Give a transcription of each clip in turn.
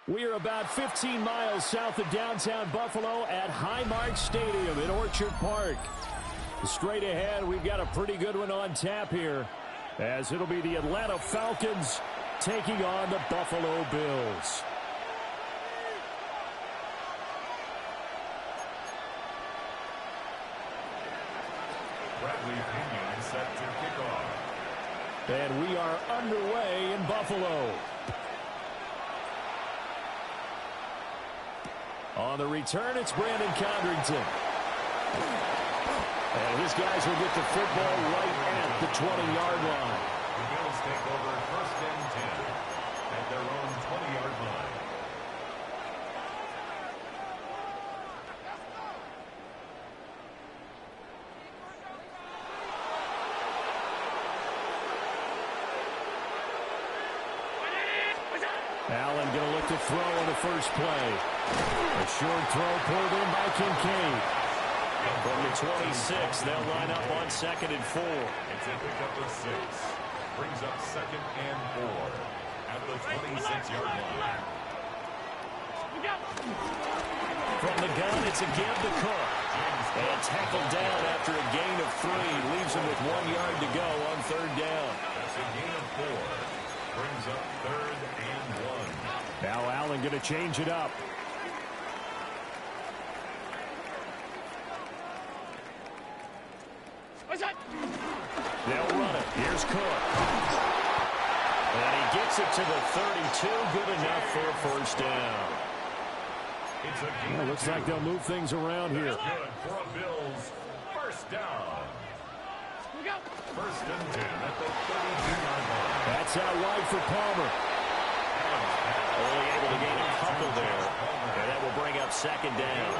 We are about 15 miles south of downtown Buffalo at Highmark Stadium in Orchard Park. Straight ahead, we've got a pretty good one on tap here, as it'll be the Atlanta Falcons taking on the Buffalo Bills. Bradley Pinion set to kick off. And we are underway in Buffalo. On the return, it's Brandon Condrington. And his guys will get the football right at the 20-yard line. The Bills take over first and 10 at their own 20-yard line. Allen going to look to throw on the first play. A short throw pulled in by Kincaid. From the 26, they'll line up on 2nd and 4. It's a pickup of 6. Brings up 2nd and 4 at the 26-yard line. From the gun, it's a give to Cook. And tackled down after a gain of 3. Leaves him with 1 yard to go on 3rd down. That's a gain of 4. Brings up 3rd and 1. Now Allen going to change it up. They'll run it. Here's Cook. And he gets it to the 32. Good enough for a first down. Looks like they'll move things around here. That's good for a Bills first down. First and 10 at the 32-yard line. That's out wide for Palmer. Only able to gain a couple there. And that will bring up 2nd down.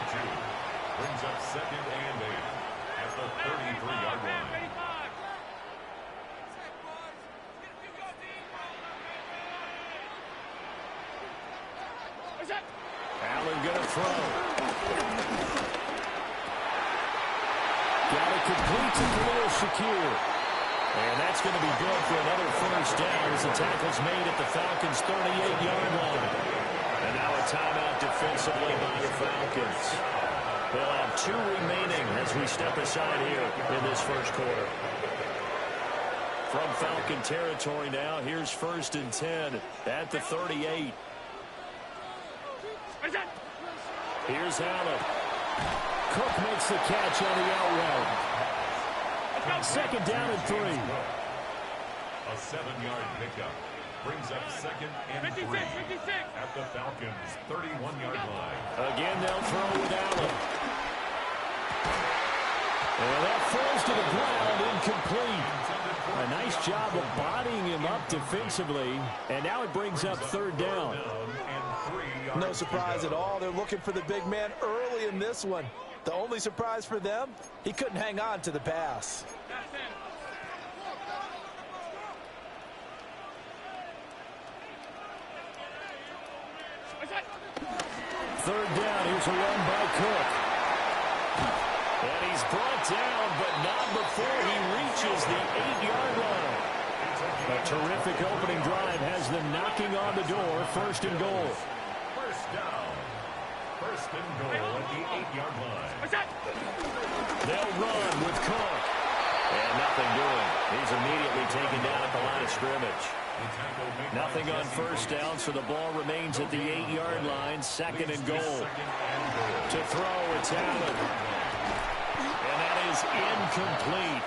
Brings up 2nd and 8 at the 33-yard line. Allen going to throw. Got it complete to Khalil Shakir. And that's going to be good for another first down as the tackle's made at the Falcons' 38-yard line. And now a timeout defensively by the Falcons. They'll have 2 remaining as we step aside here in this first quarter. From Falcon territory now, here's 1st and 10 at the 38. Here's Allen. Cook makes the catch on the out route. 2nd down and 3. A 7-yard pickup. Brings up 2nd and 3 at the Falcons' 31-yard line. Again, they'll throw with Allen. And that falls to the ground, incomplete. A nice job of bodying him up defensively. And now it brings up 3rd down. No surprise at all. They're looking for the big man early in this one. The only surprise for them, he couldn't hang on to the pass. Third down. Here's a run by Cook. And he's brought down, but not before he reaches the 8-yard line. A terrific opening drive has them knocking on the door. 1st and goal. First down. 1st and goal at the 8-yard line. They'll run with Cook. And nothing doing. He's immediately taken down at the line of scrimmage. Nothing on first down, so the ball remains at the 8-yard line. 2nd and goal. To throw, it's Allen. And that is incomplete.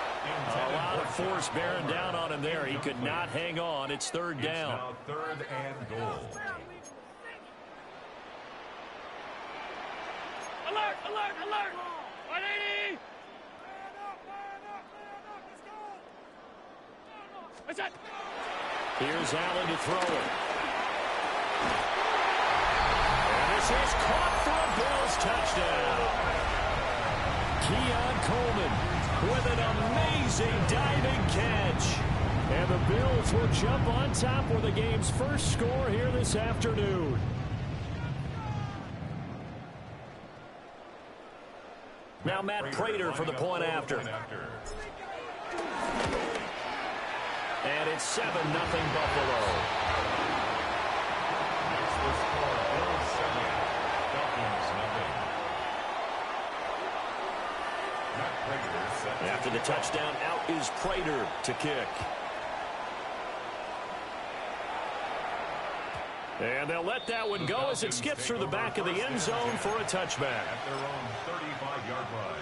A lot of force bearing down on him there. He could not hang on. It's 3rd down. Now 3rd and goal. Alert! Alert! Alert! 180! What's that? Here's Allen to throw it. And this is caught for a Bills touchdown. Keon Coleman with an amazing diving catch. And the Bills will jump on top for the game's first score here this afternoon. Now Matt Prater for the point after. And it's 7-0 Buffalo. After the touchdown, out is Prater to kick. And they'll let that one go as it skips through the back of the end zone for a touchback. At their own 35-yard line.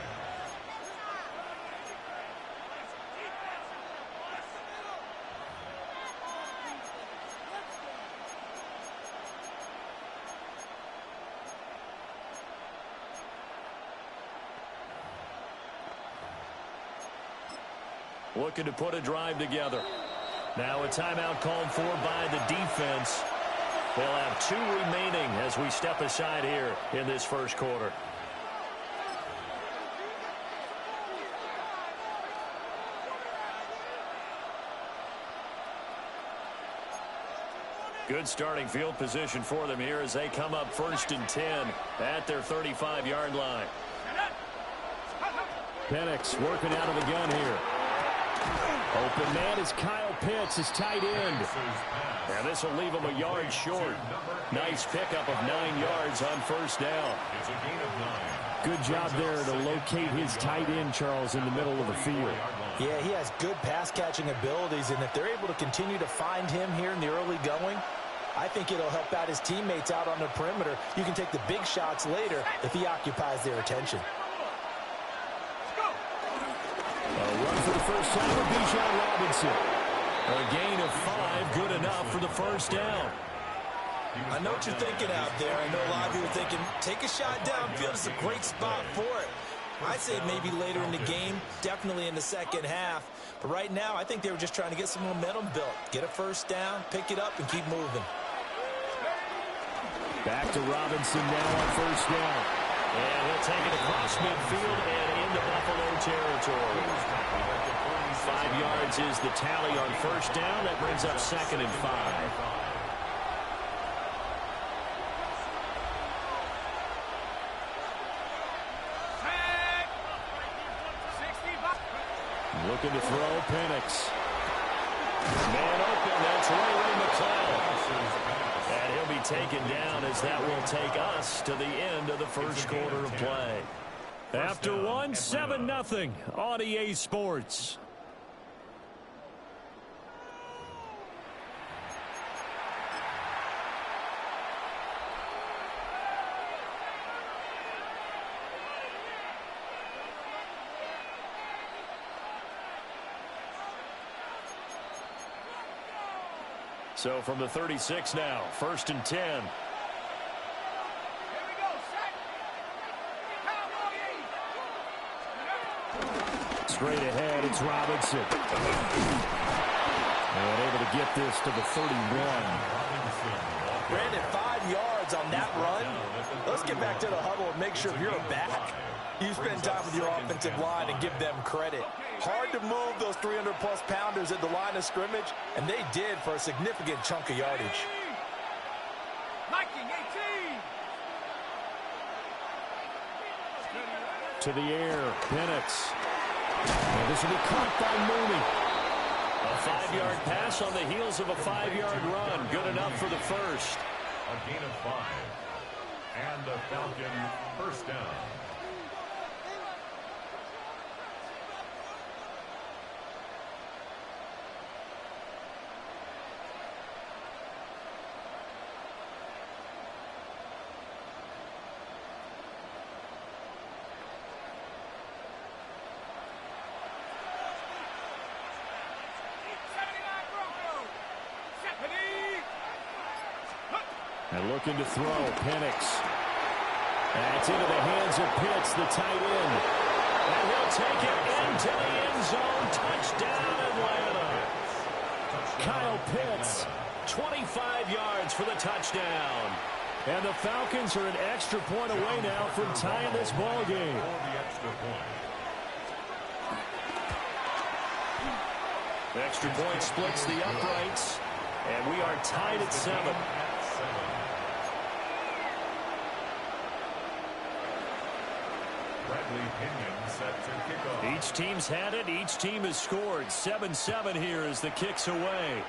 Looking to put a drive together. Now a timeout called for by the defense. They'll have 2 remaining as we step aside here in this first quarter. Good starting field position for them here as they come up 1st and 10 at their 35-yard line. Penix working out of the gun here. Open man is Kyle Pitts, his tight end. And this will leave him a yard short. Nice pickup of 9 yards on 1st down. It's a gain of 9. Good job there to locate his tight end, Charles, in the middle of the field. Yeah, he has good pass-catching abilities, and if they're able to continue to find him here in the early going, I think it'll help out his teammates out on the perimeter. You can take the big shots later if he occupies their attention. A run for the first time with Bijan Robinson. A gain of 5, good enough for the 1st down. I know what you're thinking out there. I know a lot of you are thinking, take a shot downfield. It's a great spot for it. I'd say maybe later in the game, definitely in the second half. But right now, I think they were just trying to get some momentum built. Get a 1st down, pick it up, and keep moving. Back to Robinson now on 1st down. And he'll take it across midfield and into Buffalo territory. 5 yards is the tally on 1st down. That brings up 2nd and 5. Looking to throw, Penix. Man open, that's Ray McClellan. And he'll be taken down as that will take us to the end of the first quarter of play. After 1, 7-0 on EA Sports. So from the 36 now, 1st and 10. Straight ahead, it's Robinson. And able to get this to the 31. Brandon, 5 yards on that run. Let's get back to the huddle and make sure you're back. You spend time with your offensive line and give them credit. Hard to move those 300-plus pounders at the line of scrimmage, and they did for a significant chunk of yardage. To the air, Penix. And this will be caught by Mooney. A 5-yard pass on the heels of a 5-yard run. Good enough for the 1st. A gain of 5. And the Falcon 1st down. And looking to throw, Penix. That's into the hands of Pitts, the tight end. And he'll take it into the end zone. Touchdown, Atlanta. Kyle Pitts. 25 yards for the touchdown. And the Falcons are an extra point away now from tying this ball game. For the extra point. The extra point splits the uprights. And we are tied at 7. Each team's had it. Each team has scored. 7-7 here as the kick's away.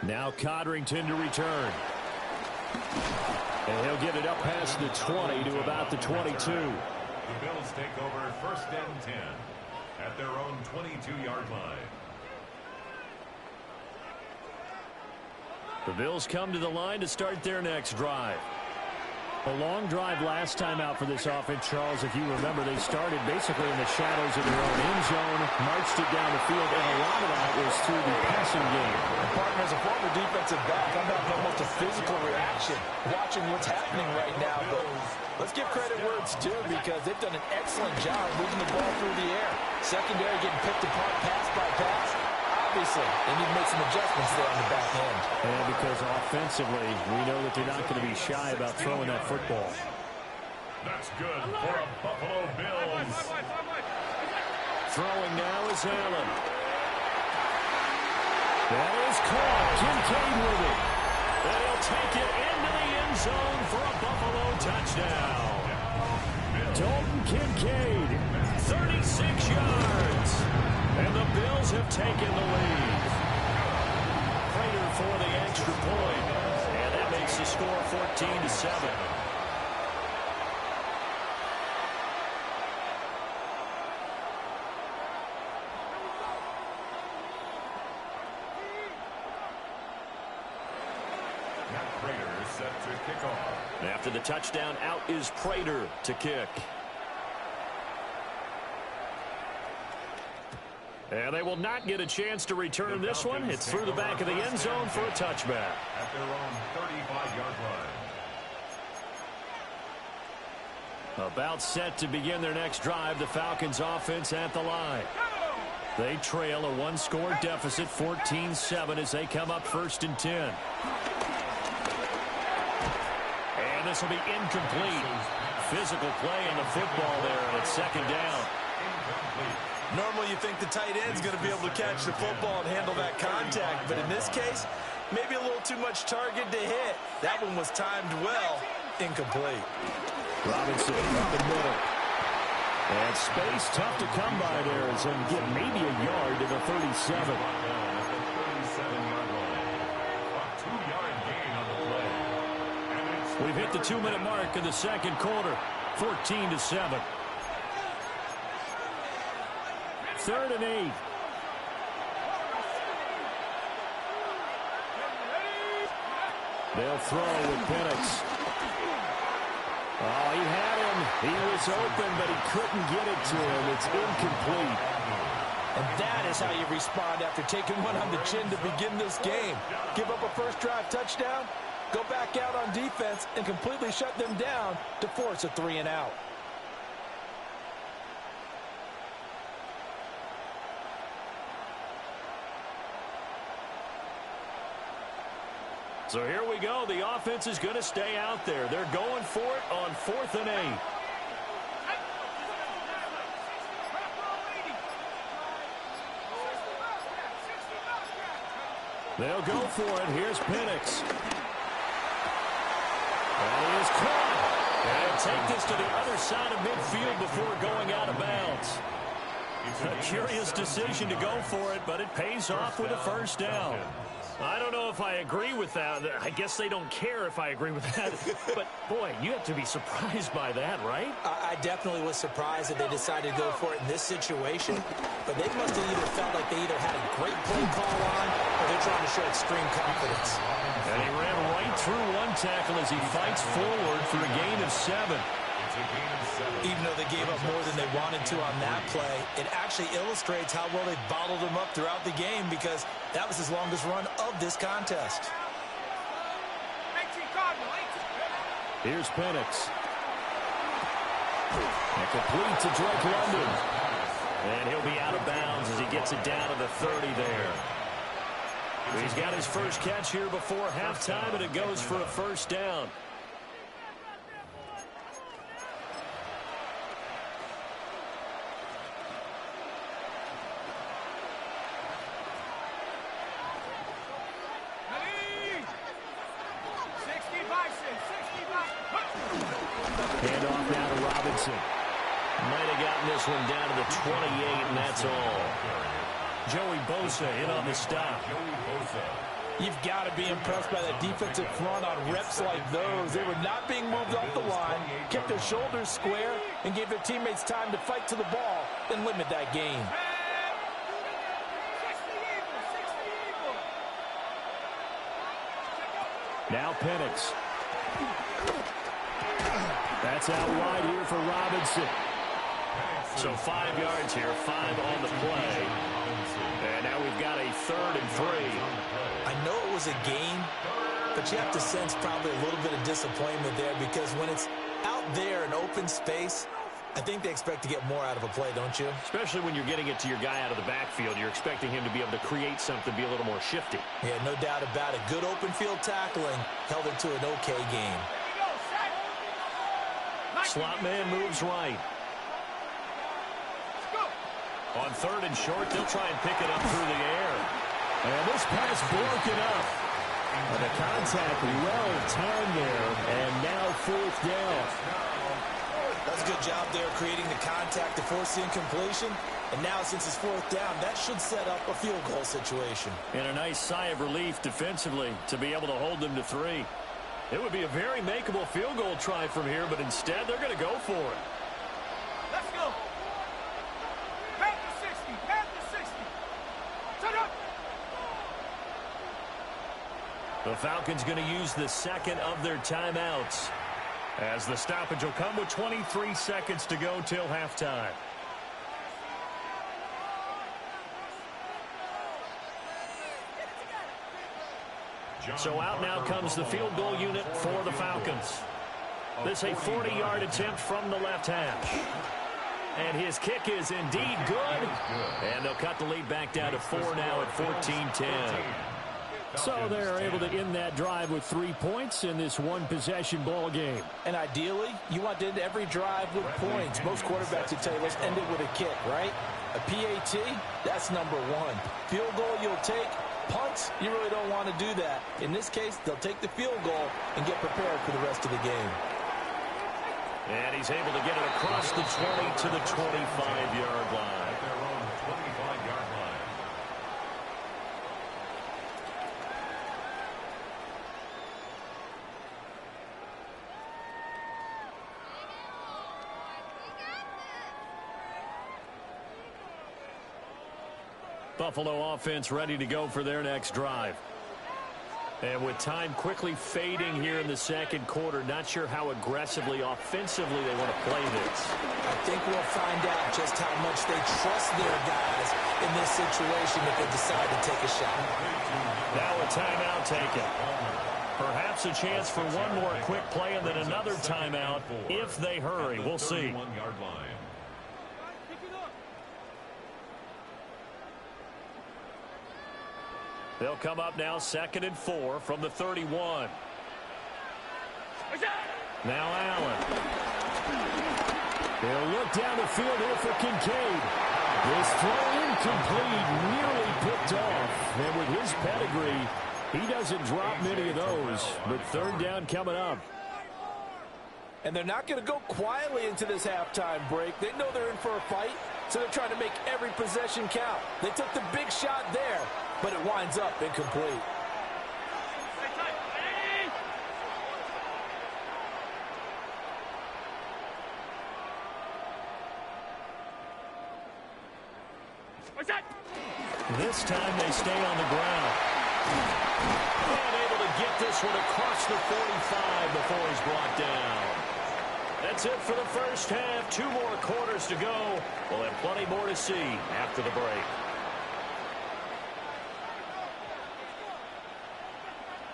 Now Codrington to return. And he'll get it up past the 20 to about the 22. The Bills take over 1st and 10 at their own 22-yard line. The Bills come to the line to start their next drive. A long drive last time out for this offense, Charles. If you remember, they started basically in the shadows of their own end zone, marched it down the field, and a lot of that was through the passing game. Partner, as a former defensive back, I'm having almost a physical reaction watching what's happening right now. But let's give credit where it's due, because they've done an excellent job moving the ball through the air. Secondary getting picked apart pass by pass. Obviously, they need to make some adjustments there on the back end. And because offensively, we know that they're not going to be shy about throwing that football. That's good for a Buffalo Bills. Throwing now is Allen. That is caught. Kincaid with it. And he'll take it into the end zone for a Buffalo touchdown. Dalton Kincaid. 36 yards. And the Bills have taken the lead. Prater for the extra point. And that makes the score 14-7. Matt Prater is set to kick off. After the touchdown, out is Prater to kick. And they will not get a chance to return this one. It's through the back of the end zone for a touchback. At their own 35-yard line. About set to begin their next drive, the Falcons offense at the line. They trail a one-score deficit, 14-7, as they come up 1st and 10. And this will be incomplete. Physical play on the football there, and it's 2nd down. Normally you think the tight end's going to be able to catch the football and handle that contact, but in this case, maybe a little too much target to hit. That one was timed well. Incomplete. Robinson up the middle. And space tough to come by there as he'll get maybe a yard to the 37. A 37-yard line. A 2-yard gain on the play. We've hit the 2-minute mark in the 2nd quarter. 14-7. 3rd and 8. They'll throw with Penix. Oh, he had him. He was open, but he couldn't get it to him. It's incomplete. And that is how you respond after taking one on the chin to begin this game. Give up a first drive touchdown, go back out on defense, and completely shut them down to force a 3-and-out. So here we go. The offense is going to stay out there. They're going for it on 4th and 8. They'll go for it. Here's Penix. And he is caught. And take this to the other side of midfield before going out of bounds. A curious decision to go for it, but it pays off with a 1st down. I don't know if I agree with that. I guess they don't care if I agree with that. But, boy, you have to be surprised by that, right? I definitely was surprised that they decided to go for it in this situation. But they must have either felt like they either had a great play call on or they're trying to show extreme confidence. And he ran right through one tackle as he fights forward for a gain of 7. Even though they gave up more than they wanted to on that play, it actually illustrates how well they bottled him up throughout the game, because that was his longest run of this contest. Here's Penix. And complete to Drake London. And he'll be out of bounds as he gets it down to the 30 there. He's got his first catch here before halftime, and it goes for a 1st down. Handoff now to Robinson. Might have gotten this one down to the 28, and that's all. Joey Bosa in on the stop. You've got to be impressed by that defensive front on reps like those. They were not being moved off the line, kept their shoulders square, and gave their teammates time to fight to the ball and limit that gain. Now Penix. That's out wide here for Robinson. So 5 yards here, 5 on the play. And now we've got a 3rd and 3. I know it was a game, but you have to sense probably a little bit of disappointment there because when it's out there in open space, I think they expect to get more out of a play, don't you? Especially when you're getting it to your guy out of the backfield. You're expecting him to be able to create something, be a little more shifty. Yeah, no doubt about it. Good open field tackling held it to an okay game. Slot man moves right. On 3rd and short, they'll try and pick it up through the air. And this pass broken up. And the contact well timed there. And now 4th down. That's a good job there creating the contact to force the incompletion. And now since it's 4th down, that should set up a field goal situation. And a nice sigh of relief defensively to be able to hold them to 3. It would be a very makeable field goal try from here, but instead they're going to go for it. Let's go. Back to 60. Back to 60. Turn up. The Falcons going to use the 2nd of their timeouts, as the stoppage will come with 23 seconds to go till halftime. So out now comes the field goal unit for the Falcons. This a 40-yard attempt from the left hash. And his kick is indeed good. And they'll cut the lead back down to 4 now at 14-10. So they're able to end that drive with 3 points in this one-possession ball game. And ideally, you want to end every drive with points. Most quarterbacks would tell you, let's end it with a kick, right? A PAT, that's number 1. Field goal you'll take. Punts, you really don't want to do that. In this case, they'll take the field goal and get prepared for the rest of the game. And he's able to get it across the 20 to the 25-yard line. At their own 25-yard line. Buffalo offense ready to go for their next drive. And with time quickly fading here in the 2nd quarter, not sure how aggressively, offensively they want to play this. I think we'll find out just how much they trust their guys in this situation if they decide to take a shot. Now a timeout taken. Perhaps a chance for one more quick play and then another timeout if they hurry. We'll see. 31-yard line. They'll come up now 2nd and 4 from the 31. Now Allen. They'll look down the field here for Kincaid. This throw incomplete, nearly picked off. And with his pedigree, he doesn't drop many of those. But 3rd down coming up. And they're not going to go quietly into this halftime break. They know they're in for a fight, so they're trying to make every possession count. They took the big shot there, but it winds up incomplete. This time they stay on the ground. And able to get this one across the 45 before he's brought down. That's it for the first half. 2 more quarters to go. We'll have plenty more to see after the break.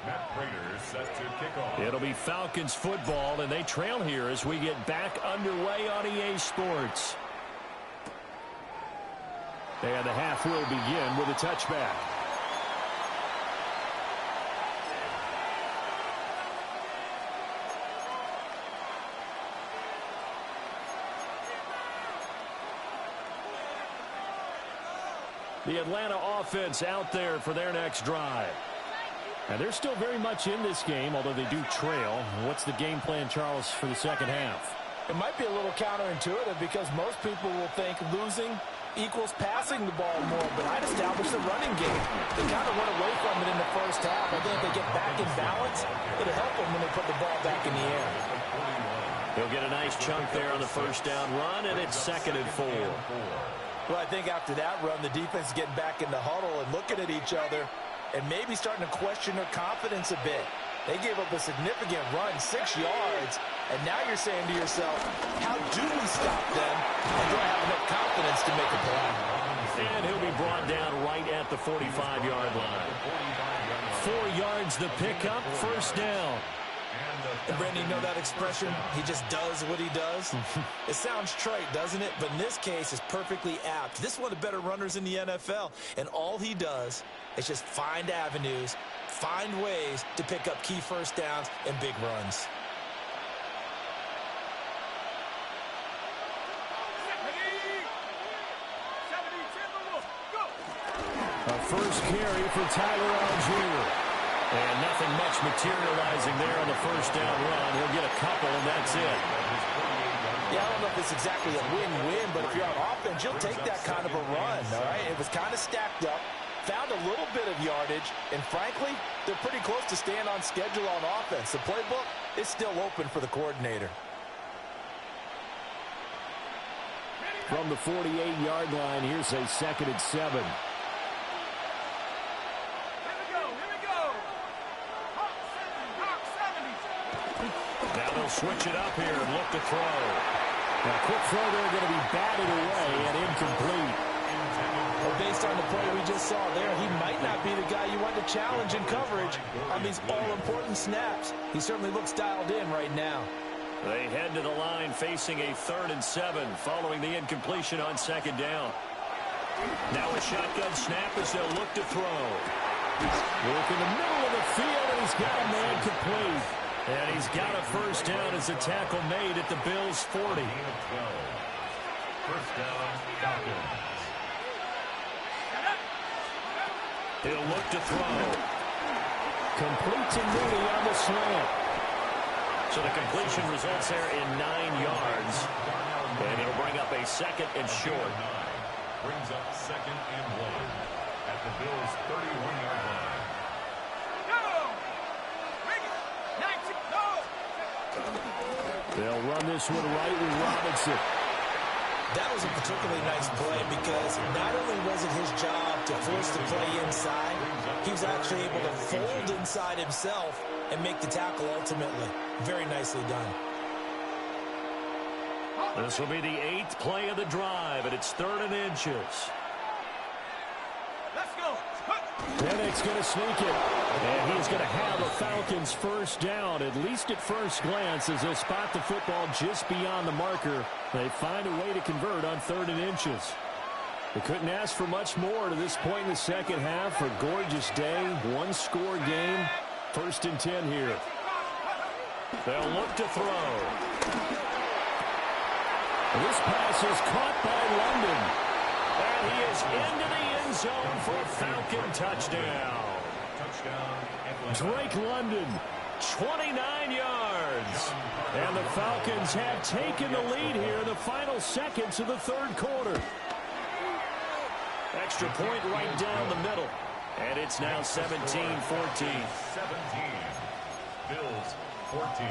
Matt Prater set to kick off. It'll be Falcons football, and they trail here as we get back underway on EA Sports. And the half will begin with a touchback. The Atlanta offense out there for their next drive. And they're still very much in this game, although they do trail. What's the game plan, Charles, for the second half? It might be a little counterintuitive because most people will think losing equals passing the ball more, but I'd establish the running game. They kind of went away from it in the first half. I think if they get back in balance, it'll help them when they put the ball back in the air. He'll get a nice chunk there on the first down run, and it's 2nd and 4. Well, I think after that run, the defense is getting back in the huddle and looking at each other and maybe starting to question their confidence a bit. They gave up a significant run, 6 yards, and now you're saying to yourself, how do we stop them? And do I have enough confidence to make a play? And he'll be brought down right at the 45-yard line. 4 yards the pickup, first down. And Brandon, you know that expression? He just does what he does. It sounds trite, doesn't it? But in this case, it's perfectly apt. This is one of the better runners in the NFL. And all he does is just find avenues, find ways to pick up key first downs and big runs. A first carry for Tyler Algier. And nothing much materializing there on the first down run. He'll get a couple, and that's it. Yeah, I don't know if it's exactly a win-win, but if you're on offense, you'll take that kind of a run, all right? It was kind of stacked up, found a little bit of yardage, and frankly, they're pretty close to staying on schedule on offense. The playbook is still open for the coordinator. From the 48-yard line, here's a 2nd and 7. Switch it up here and look to throw. Now, quick throw there, going to be batted away and incomplete. Well, based on the play we just saw there, he might not be the guy you want to challenge in coverage on these all-important snaps. He certainly looks dialed in right now. They head to the line facing a 3rd and 7 following the incompletion on 2nd down. Now a shotgun snap as they'll look to throw. Work in the middle of the field, and he's got a man complete. And he's got a first down as a tackle made at the Bills' 40. First down, Falcons. He'll look to throw. Complete to Mooney on the slant. So the completion results there in 9 yards. And it'll bring up a 2nd and short. Brings up 2nd and 1 at the Bills' 31-yard line. They'll run this one right with Robinson. That was a particularly nice play because not only was it his job to force the play inside, he was actually able to fold inside himself and make the tackle ultimately. Very nicely done. This will be the 8th play of the drive, and it's 3rd and inches. Let's go. Pennick's going to sneak it. And he's going to have a Falcons first down, at least at first glance, as they'll spot the football just beyond the marker. They find a way to convert on 3rd and inches. They couldn't ask for much more to this point in the second half. A gorgeous day, one-score game. 1st and 10 here. They'll look to throw. This pass is caught by London. And he is into the end zone for a Falcon touchdown. Drake London, 29 yards. And the Falcons have taken the lead here in the final seconds of the 3rd quarter. Extra point right down the middle. And it's now 17-14. 17. Bills 14.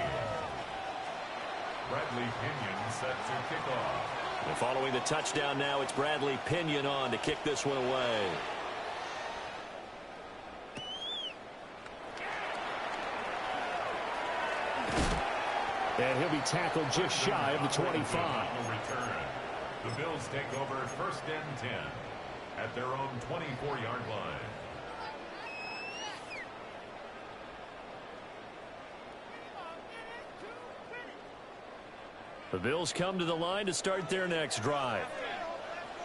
Bradley Pinion set to kick off. And following the touchdown now, it's Bradley Pinion on to kick this one away. And he'll be tackled just shy of the 25. The Bills take over 1st and 10 at their own 24-yard line. The Bills come to the line to start their next drive.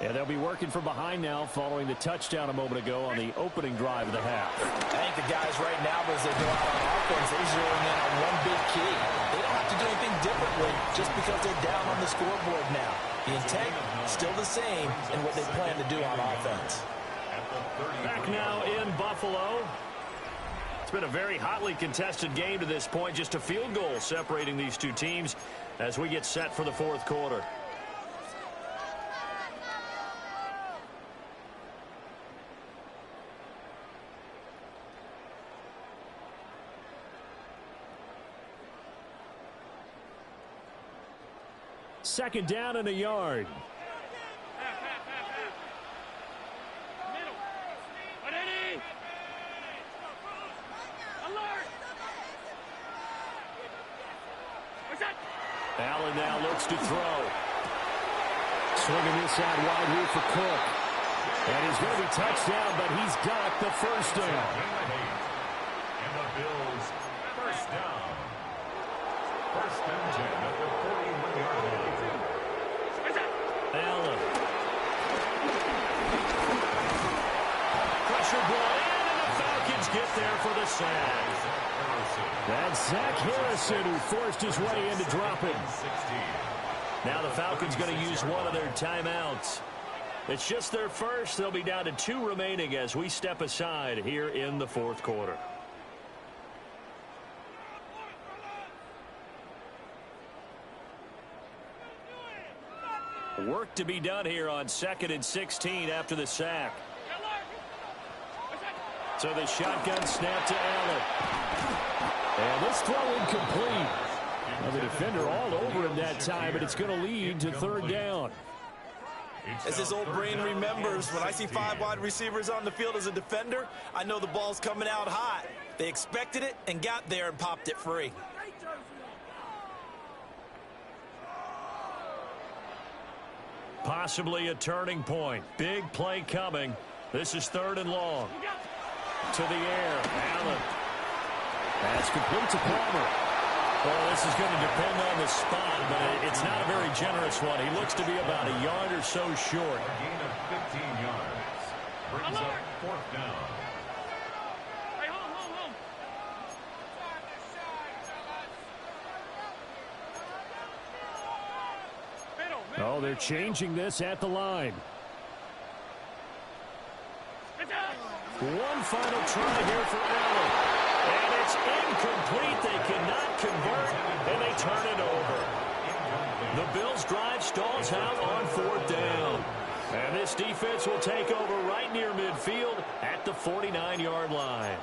And they'll be working from behind now following the touchdown a moment ago on the opening drive of the half. I think the guys right now, as they go out on offense, they're zeroing in on one big key. They don't have to do anything differently just because they're down on the scoreboard now. The intent, still the same in what they plan to do on offense. Back now in Buffalo. It's been a very hotly contested game to this point. Just a field goal separating these two teams as we get set for the 4th quarter. Second down and a yard. Allen now looks to throw. Swinging this out wide here for Cook. And he's going to be touched down, but he's got the first down. And the Bills, first down. First and 10 at the 41-yard line. Allen. Pressure brought in, and the Falcons get there for the sack. That's Zach Harrison who forced his way into dropping. Now the Falcons going to use one of their timeouts. It's just their first. They'll be down to 2 remaining as we step aside here in the fourth quarter. Work to be done here on 2nd and 16 after the sack. So the shotgun snap to Allen. And this throw incomplete. Well, the defender all over him that time, but it's going to lead to third down. As his old brain remembers, when I see 5 wide receivers on the field as a defender, I know the ball's coming out hot. They expected it and got there and popped it free. Possibly a turning point. Big play coming. This is 3rd and long. To the air. Allen. Pass complete to Palmer. Well, this is going to depend on the spot, but it's not a very generous one. He looks to be about a yard or so short. A gain of 15 yards. Brings up 4th down. Hey, hold. Oh, they're changing this at the line. One final try here for Allen. And it's incomplete. They cannot convert, and they turn it over. The Bills' drive stalls out on 4th down. And this defense will take over right near midfield at the 49-yard line.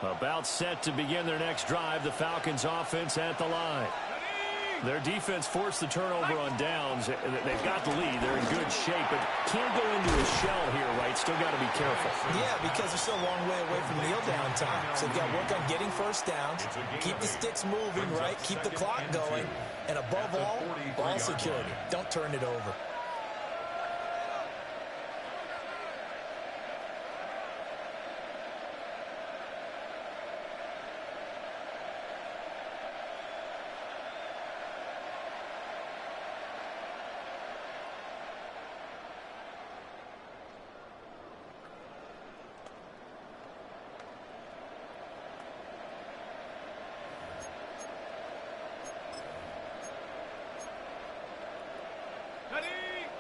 About set to begin their next drive, the Falcons offense at the line. Their defense forced the turnover on downs. They've got the lead. They're in good shape, but can't go into a shell here, right? Still got to be careful. Yeah, because they're still a long way away from kneel down time. So they've got to work on getting first downs, keep the sticks moving, right? Keep the clock going. And above all, ball security. Don't turn it over.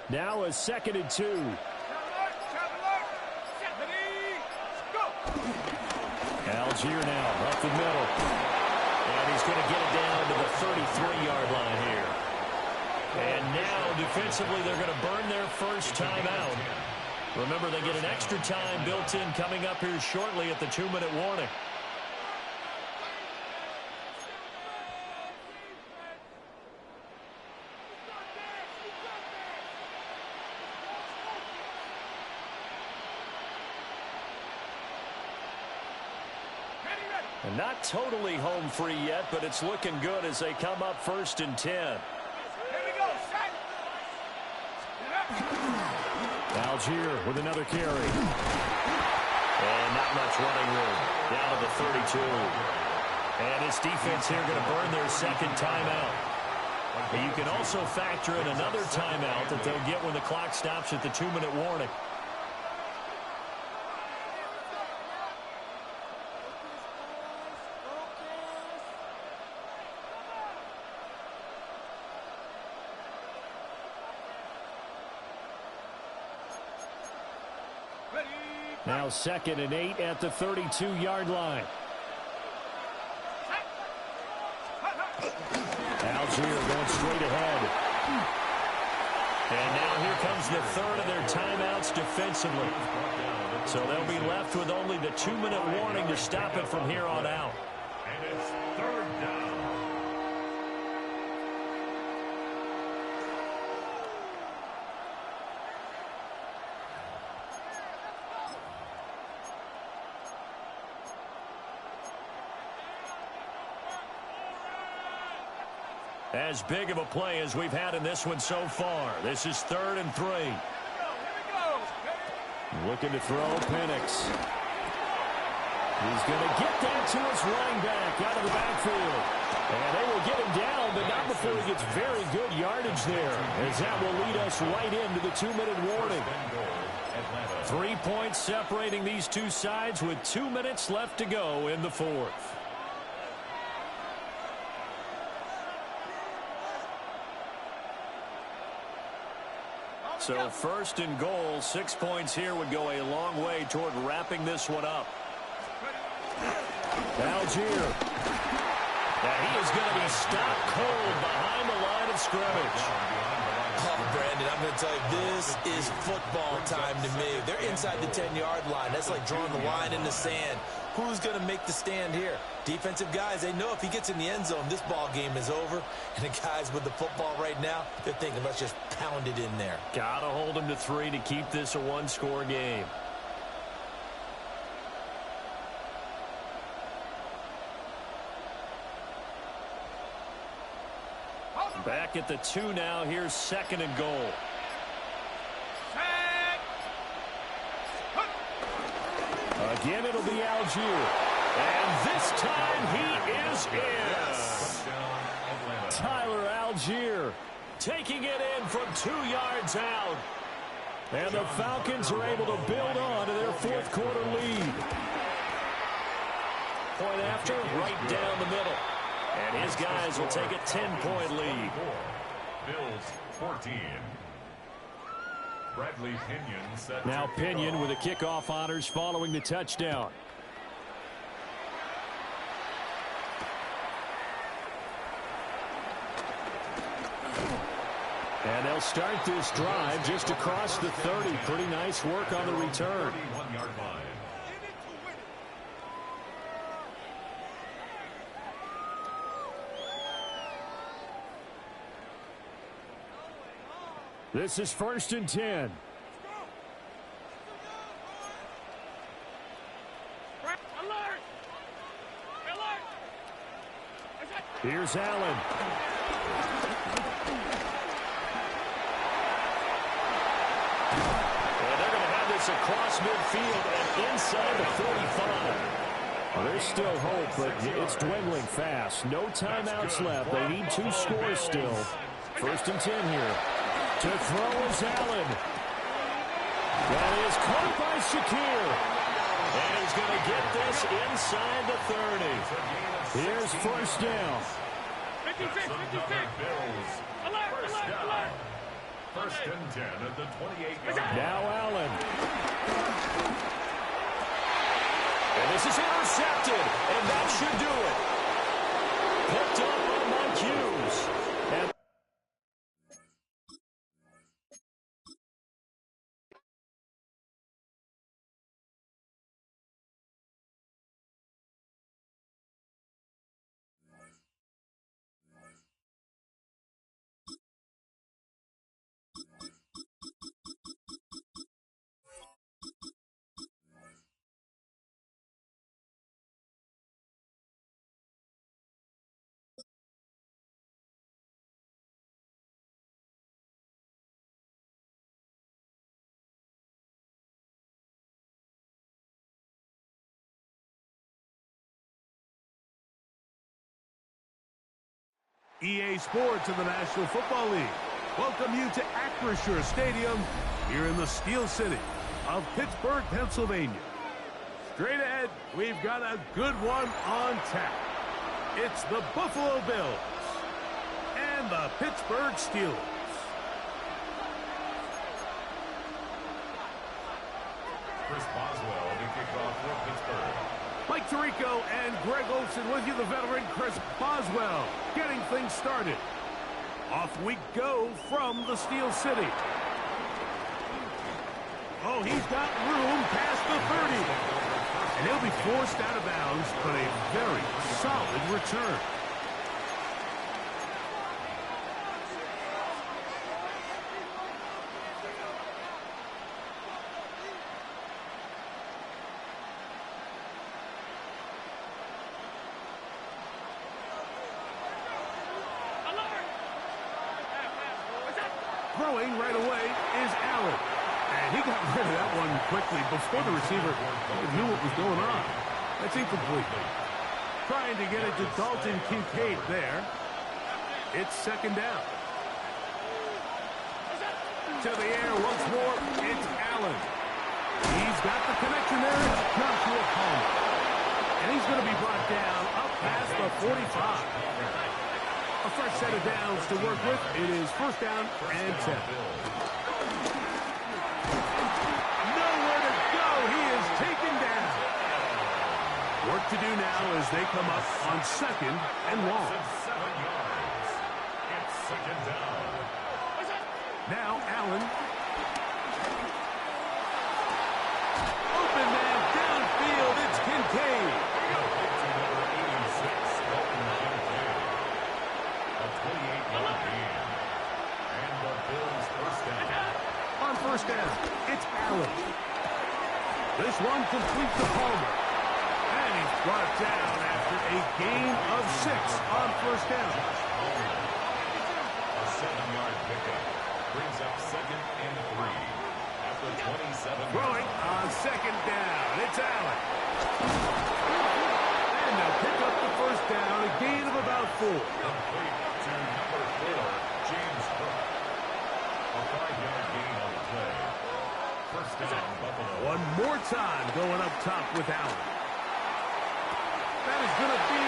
Now a 2nd and 2. Algier now up the middle. And he's going to get it down to the 33-yard line here. And now defensively they're going to burn their first timeout. Remember, they get an extra time built in coming up here shortly at the 2-minute warning. And not totally home free yet, but it's looking good as they come up 1st and 10. Here we go, set. Algier with another carry. And not much running room. Down to the 32. And this defense here going to burn their 2nd timeout. But you can also factor in another timeout that they'll get when the clock stops at the 2-minute warning. Now 2nd and 8 at the 32-yard line. Algier going straight ahead. And now here comes the third of their timeouts defensively. So they'll be left with only the 2-minute warning to stop it from here on out. And it's third down. As big of a play as we've had in this one so far. This is 3rd and 3. Looking to throw Penix. He's going to get that to his running back out of the backfield. And they will get him down, but not before he gets very good yardage there, as that will lead us right into the 2-minute warning. 3 points separating these two sides with 2 minutes left to go in the fourth. So 1st and goal, 6 points here would go a long way toward wrapping this one up. Algier. And he is going to be stopped cold behind the line of scrimmage. Oh, Brandon, I'm going to tell you, this is football time to me. They're inside the 10-yard line. That's like drawing the line in the sand. Who's going to make the stand here? Defensive guys, they know if he gets in the end zone, this ball game is over. And the guys with the football right now, they're thinking, let's just pound it in there. Got to hold him to 3 to keep this a one-score game. Back at the 2 now. Here's 2nd and goal. Again, it'll be Algier. And this time he is in. Tyler Algier taking it in from 2 yards out. And the Falcons are able to build on to their 4th quarter lead. Point after, right down the middle. And his guys will take a 10-point lead. Bills 14. Bradley Pinion set Now to Pinion kick with the kickoff honors following the touchdown. And they'll start this drive just across the 30. Pretty nice work on the return. 31-yard line. This is 1st and 10. Here's Allen. And they're going to have this across midfield and inside the 45. Well, there's still hope, but it's dwindling fast. No timeouts left. They need 2 scores still. 1st and 10 here. To throw is Allen. That is caught by Shakir. And he's going to get this inside the 30. Here's 1st down. 56. Bills. Alert. 1st and 10 at the 28-yard. Now Allen. And this is intercepted. And that should do it. Picked up on Moncues. And EA Sports and the National Football League welcome you to Acrisure Stadium here in the Steel City of Pittsburgh, Pennsylvania. Straight ahead, we've got a good one on tap. It's the Buffalo Bills and the Pittsburgh Steelers. Chris Boswell to kick off for Pittsburgh. Mike Tirico and Greg Olsen with you, the veteran Chris Boswell, getting things started. Off we go from the Steel City. Oh, he's got room past the 30. And he'll be forced out of bounds, but a very solid return. Throwing right away is Allen. And he got rid of that one quickly before the receiver even knew what was going on. That's incomplete. Trying to get it to Dalton Kincaid there. It's second down. To the air once more. It's Allen. He's got the connection there. It's Joshua Palmer. And he's going to be brought down up past the 45. A fresh set of downs to work with. It is first down and 10. Nowhere to go. He is taken down. Work to do now as they come up on second and long. 7 yards. It's second down. Now Allen. Open man downfield. It's Kincaid. On first down, it's Allen. This one complete to Palmer. And he's brought down after a gain of 6 on first down. A 7-yard pickup brings up second and 3 at the 27. Throwing on second down, it's Allen. And they'll pick up the first down, a gain of about 4. Complete to number 4, James Cook. A 5-yard gain on the play. First down, Buffalo. One more time going up top with Allen. That is going to be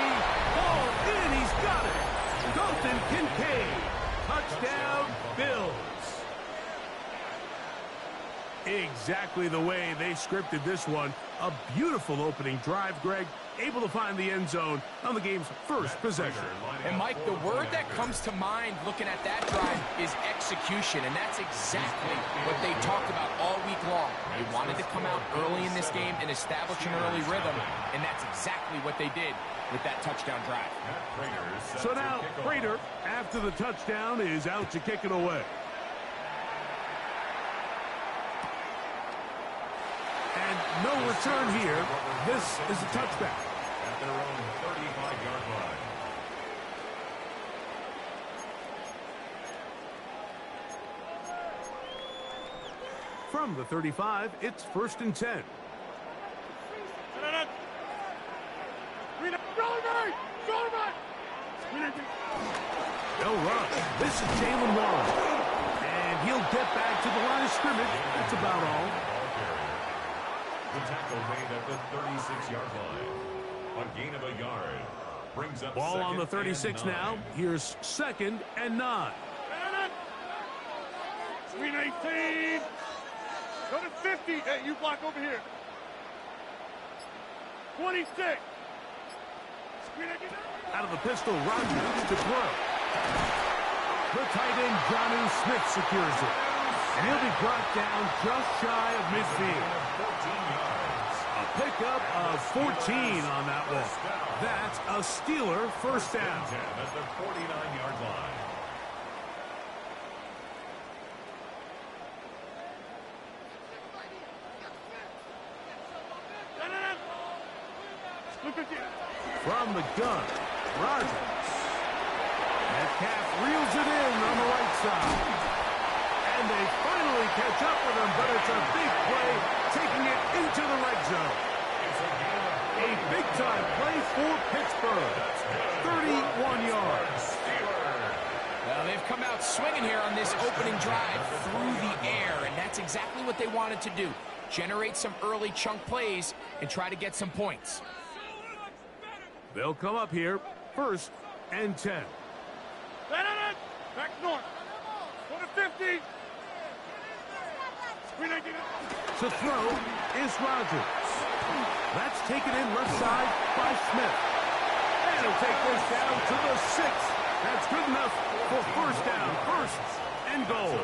hauled in. He's got it. Dalton Kincaid. Touchdown, Bills. Exactly the way they scripted this one. A beautiful opening drive, Greg. Able to find the end zone on the game's first possession. And, Mike, the word that comes to mind looking at that drive is execution, and that's exactly what they talked about all week long. They wanted to come out early in this game and establish an early rhythm, and that's exactly what they did with that touchdown drive. So now, Prater, after the touchdown, is out to kick it away. And no return here. This is a touchback. At their own 35-yard line. From the 35, it's first and 10. No rush. This is Jalen Warren. And he'll get back to the line of scrimmage. That's about all. The tackle made at the 36-yard line. A gain of a yard. Brings up Ball on the second 36 and 9. now. Here's second and 9. Screen 18. Go to 50. Hey, you block over here. 26. Screen 18. Out of the pistol, Rogers to throw. The tight end, Jonnu Smith, secures it. And he'll be brought down just shy of midfield. 14 yards. A pickup of 14 on that one. That's a Steeler first down. At the 49-yard line. From the gun, Rogers. Metcalf reels it in on the right side. And they finally catch up with him, but it's a big play, taking it into the red zone. A big-time play for Pittsburgh. 31 yards. Well, they've come out swinging here on this opening drive through the air, and that's exactly what they wanted to do. Generate some early chunk plays and try to get some points. They'll come up here, first and 10. Back north. Go to 50. Screen 18. To throw is Rogers. That's taken in left side by Smith. And he'll take this down to the 6. That's good enough for first down. First and goal.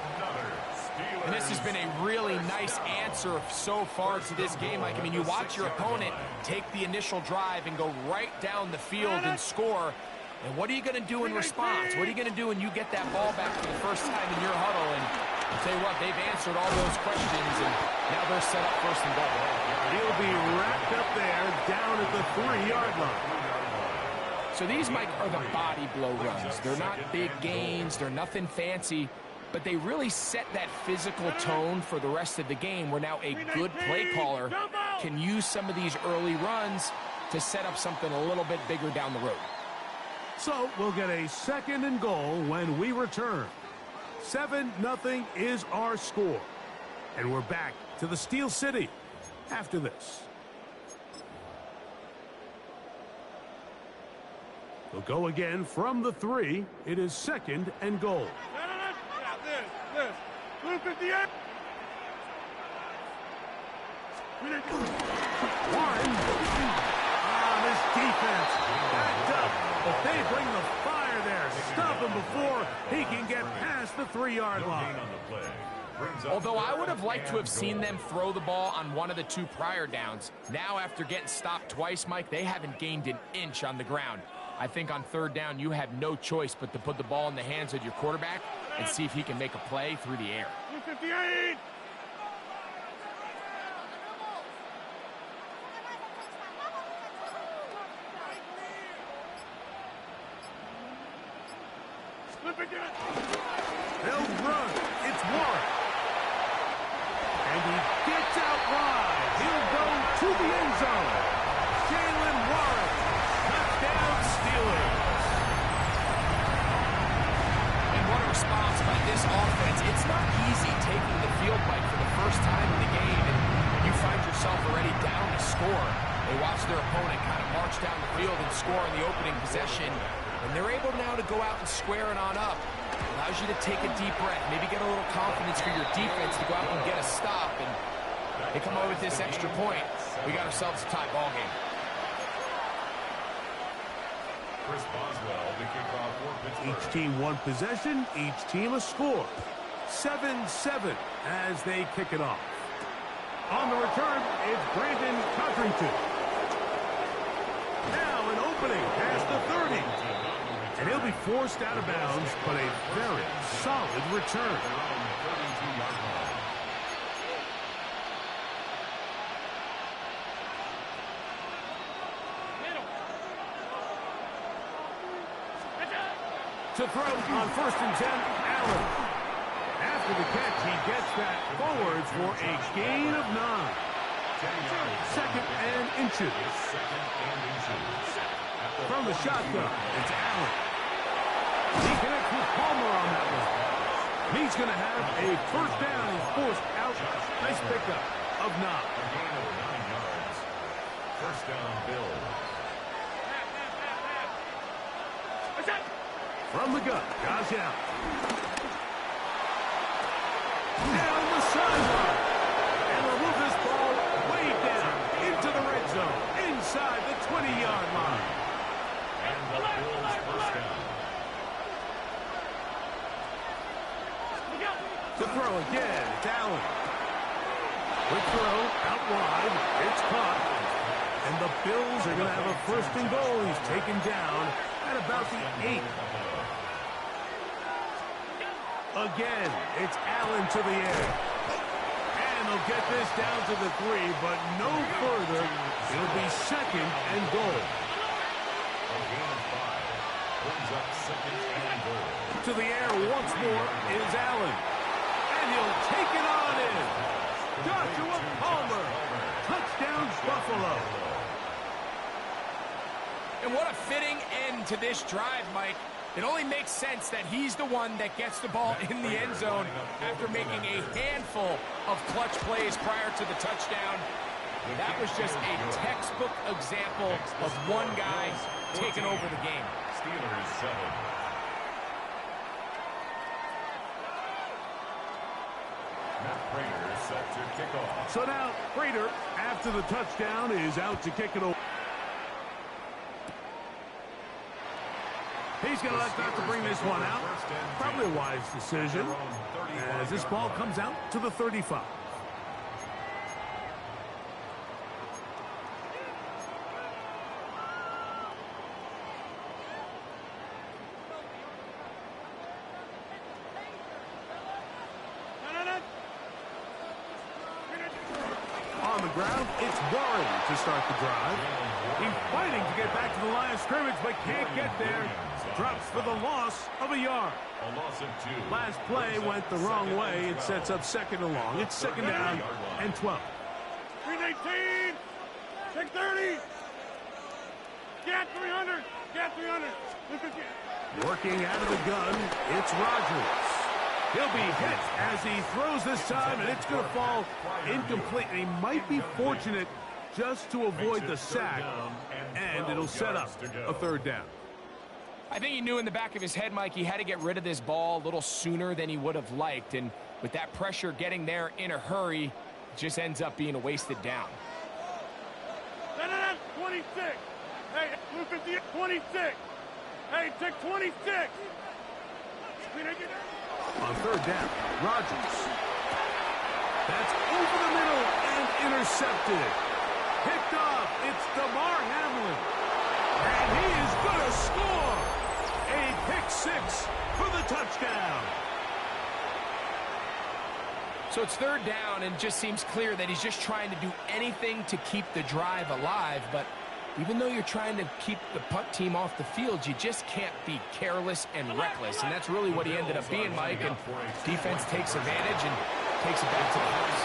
And this has been a really nice answer so far to this game, Mike. I mean, you watch your opponent take the initial drive and go right down the field and score. And what are you going to do in response? What are you going to do when you get that ball back for the first time in your huddle? And I'll tell you what, they've answered all those questions, and now they're set up first and goal. He'll be wrapped up there down at the 3-yard line. So these, Mike, are the body blow runs. They're not big gains. They're nothing fancy. But they really set that physical tone for the rest of the game where now a good play caller can use some of these early runs to set up something a little bit bigger down the road. So we'll get a second and goal when we return. 7-0 is our score. And we're back to the Steel City after this. We'll go again from the 3. It is second and goal. Blue 58. This defense backed up, but they bring the fire there. Stop him before he can get past the 3-yard line. Although I would have liked to have seen them throw the ball on one of the 2 prior downs. Now, after getting stopped twice, Mike, they haven't gained an inch on the ground. I think on 3rd down, you have no choice but to put the ball in the hands of your quarterback and see if he can make a play through the air. 58. They'll run. It's Warren. And he gets out wide. He'll go to the end zone. Jalen Warren. Touchdown Steelers. And what a response by this offense. It's not easy taking the field, Mike, for the first time in the game, and you find yourself already down to score. They watch their opponent kind of march down the field and score in the opening possession, and they're able now to go out and square it on up. Allows you to take a deep breath, maybe get a little confidence for your defense to go out and get a stop, and they come over with this extra point. We got ourselves a tie ball game. Chris Boswell, the kickoff for Pittsburgh. Each team one possession, each team a score. 7-7 as they kick it off. On the return, it's Brandon Codrington. Now an opening past the 30. And he'll be forced out of bounds, but a very solid return. To throw on 1st and 10, Allen. After the catch, he gets that forwards for a gain of 9. 2nd and inches. From the shotgun, it's Allen. He connects with Palmer on that one. He's going to have a first down. He's forced out. Nice pickup of 9. First down, Bill. From the gun, Josh Allen. Down the sideline. And will move this ball way down into the red zone. Inside the 20-yard line. And the Bills first down. To throw again, it's Allen. Quick throw, out wide. It's caught. And the Bills are going to have a first and goal. He's taken down at about the 8. Again, it's Allen to the air. And they'll get this down to the 3, but no further. It'll be second and goal. A gain of 5. Brings up second and goal. To the air once more is Allen. And he'll take it on in. Joshua Palmer. Touchdown, Buffalo. And what a fitting end to this drive, Mike. It only makes sense that he's the one that gets the ball in the end zone after making a handful of clutch plays prior to the touchdown. That was just a textbook example of one guy taking over the game. Steelers 7. Matt Prater set to kick off. So now, Prater, after the touchdown, is out to kick it over. He's going to elect not to bring this one out. Probably a wise decision as this ball comes out to the 35. On the ground, it's Warren to start the drive. He's fighting to get back to the line of scrimmage, but can't get there. Drops for the loss of a yard. A loss of 2. Last play went the wrong way. It sets up second and long. It's second down and 12. 319. Take 30. Get 300. Get 300. Working out of the gun, it's Rodgers. He'll be hit as he throws this time, and it's going to fall incomplete. And he might be fortunate just to avoid the sack, and it'll set up a third down. I think he knew in the back of his head, Mike, he had to get rid of this ball a little sooner than he would have liked. And with that pressure getting there in a hurry, it just ends up being a wasted down. 26. Hey, Luke, 26. Hey, take 26. On third down, Rodgers. That's over the middle and intercepted. Picked off. It's DeMar Hamlin. And he is going to score. A pick six for the touchdown. So it's third down, and it just seems clear that he's just trying to do anything to keep the drive alive. But even though you're trying to keep the punt team off the field, you just can't be careless and reckless. And that's really what he ended up being, Mike. And defense takes advantage and takes it back to the house.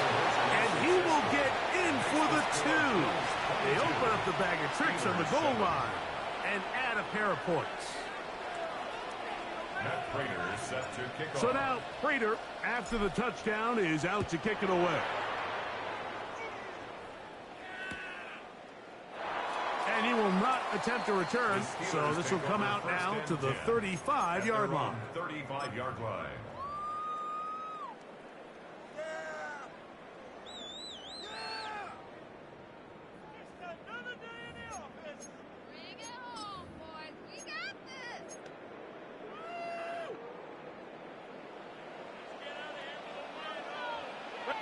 And he will get in for the 2. They open up the bag of tricks on the goal line and add a pair of points. Matt Prater is set to kick off. So now Prater, after the touchdown, is out to kick it away. And he will not attempt a return, so this will come out now to the 35-yard line. 35-yard line.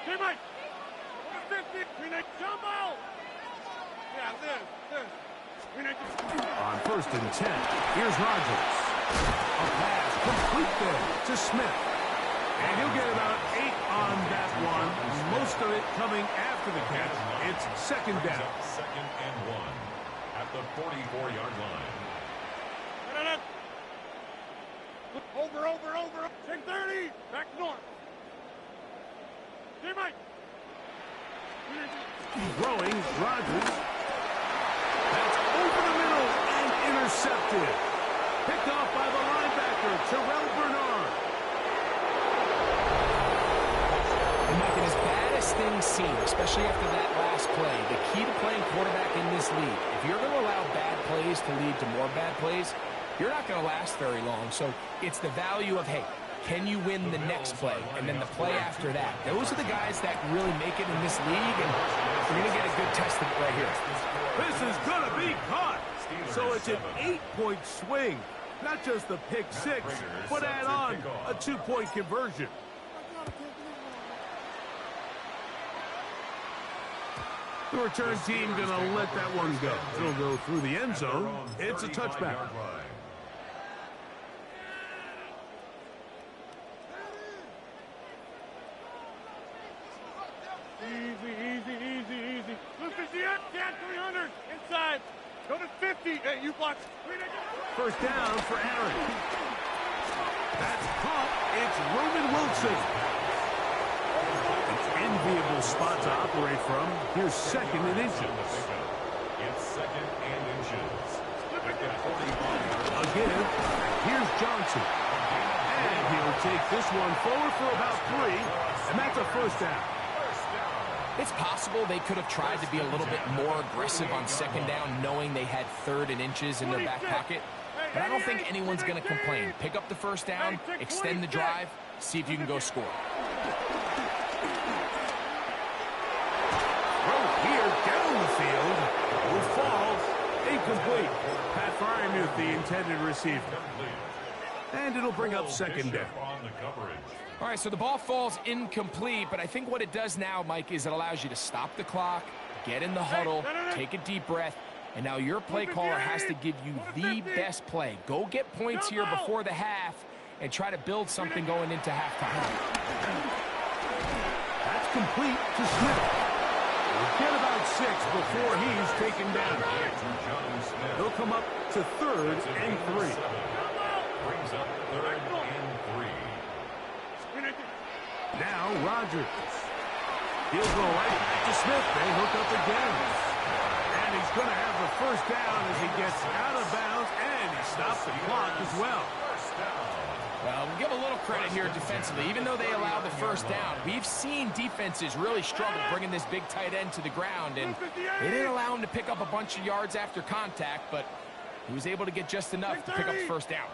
Teammate! Over 50! We need jumbo! Yeah, this. We need On first and 10, here's Rodgers. A pass complete there to Smith. And he'll get about 8 on that one. Most of it coming after the catch. It's second down. Second and 1 at the 44-yard line. Over. Take 30. Back north. Teammate! Throwing, Rodgers. That's over the middle and intercepted. Picked off by the linebacker, Terrell Bernard. And Mike, as bad as things seem, especially after that last play, the key to playing quarterback in this league, if you're going to allow bad plays to lead to more bad plays, you're not going to last very long. So it's the value of, hey, can you win the next play? And then the play after that. Those are the guys that really make it in this league, and we're going to get a good test of it right here. This is going to be caught. So it's an 8-point swing. Not just the pick six, but add on a 2-point conversion. The return team going to let that one go. It'll go through the end zone. It's a touchback. Easy. Lucas, get 300 inside. Go to 50. Hey, you block. First down for Aaron. That's caught. It's Roman Wilson. An enviable spot to operate from. Here's second and inches. It's second and inches. Again, here's Johnson. And he'll take this one forward for about 3. And that's a first down. It's possible they could have tried to be a little bit more aggressive on second down, knowing they had third and inches in their back pocket. But I don't think anyone's going to complain. Pick up the first down, extend the drive, see if you can go score. Throw here down the field. Will fall incomplete. Pat Fryermuth, the intended receiver. And it'll bring up second down. All right, so the ball falls incomplete, but I think what it does now, Mike, is it allows you to stop the clock, get in the huddle, take a deep breath, and now your play caller has to give you the best play. Go get points here before the half and try to build something going into halftime. That's complete to Smith. We'll get about 6 before he's taken down. He'll come up to 3rd and 3. Brings up 3rd and 3. Now Rodgers. He'll go right back to Smith. They hook up again. And he's going to have the first down as he gets out of bounds, and he stops the clock as well. Well, we'll give a little credit here defensively. Even though they allowed the first down, we've seen defenses really struggle bringing this big tight end to the ground, and they didn't allow him to pick up a bunch of yards after contact, but he was able to get just enough to pick up the first down.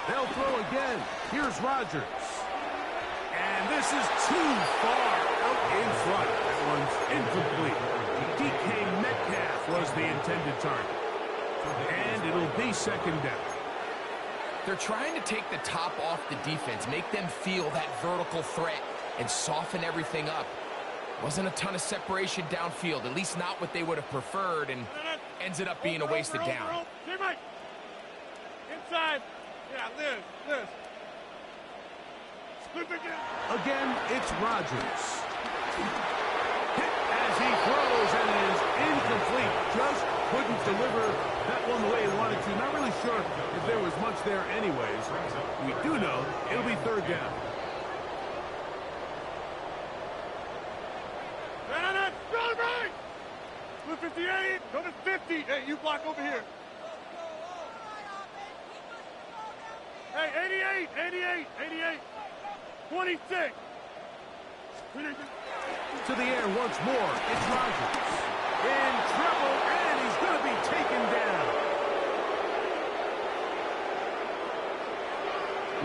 They'll throw again. Here's Rodgers. And this is too far out in front. That one's incomplete. DK Metcalf was the intended target. And it'll be second down. They're trying to take the top off the defense, make them feel that vertical threat, and soften everything up. Wasn't a ton of separation downfield, at least not what they would have preferred, and ends it up being a wasted down. Inside. Yeah, Liz. Again, it's Rodgers. Hit as he throws and is incomplete. Just couldn't deliver that one the way he wanted to. Not really sure if there was much there anyways. We do know it'll be third down. Go 58. Go to 50. Hey, you block over here. Hey, 88. 26. To the air once more. It's Rodgers. In trouble, and he's going to be taken down.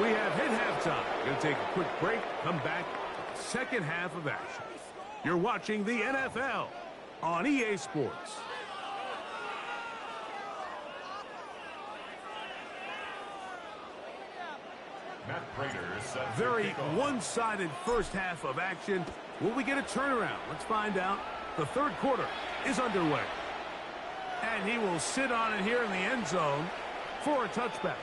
We have hit halftime. Going to take a quick break. Come back to the second half of action. You're watching the NFL on EA Sports. Very one-sided first half of action. Will we get a turnaround? Let's find out. The third quarter is underway. And he will sit on it here in the end zone for a touchback.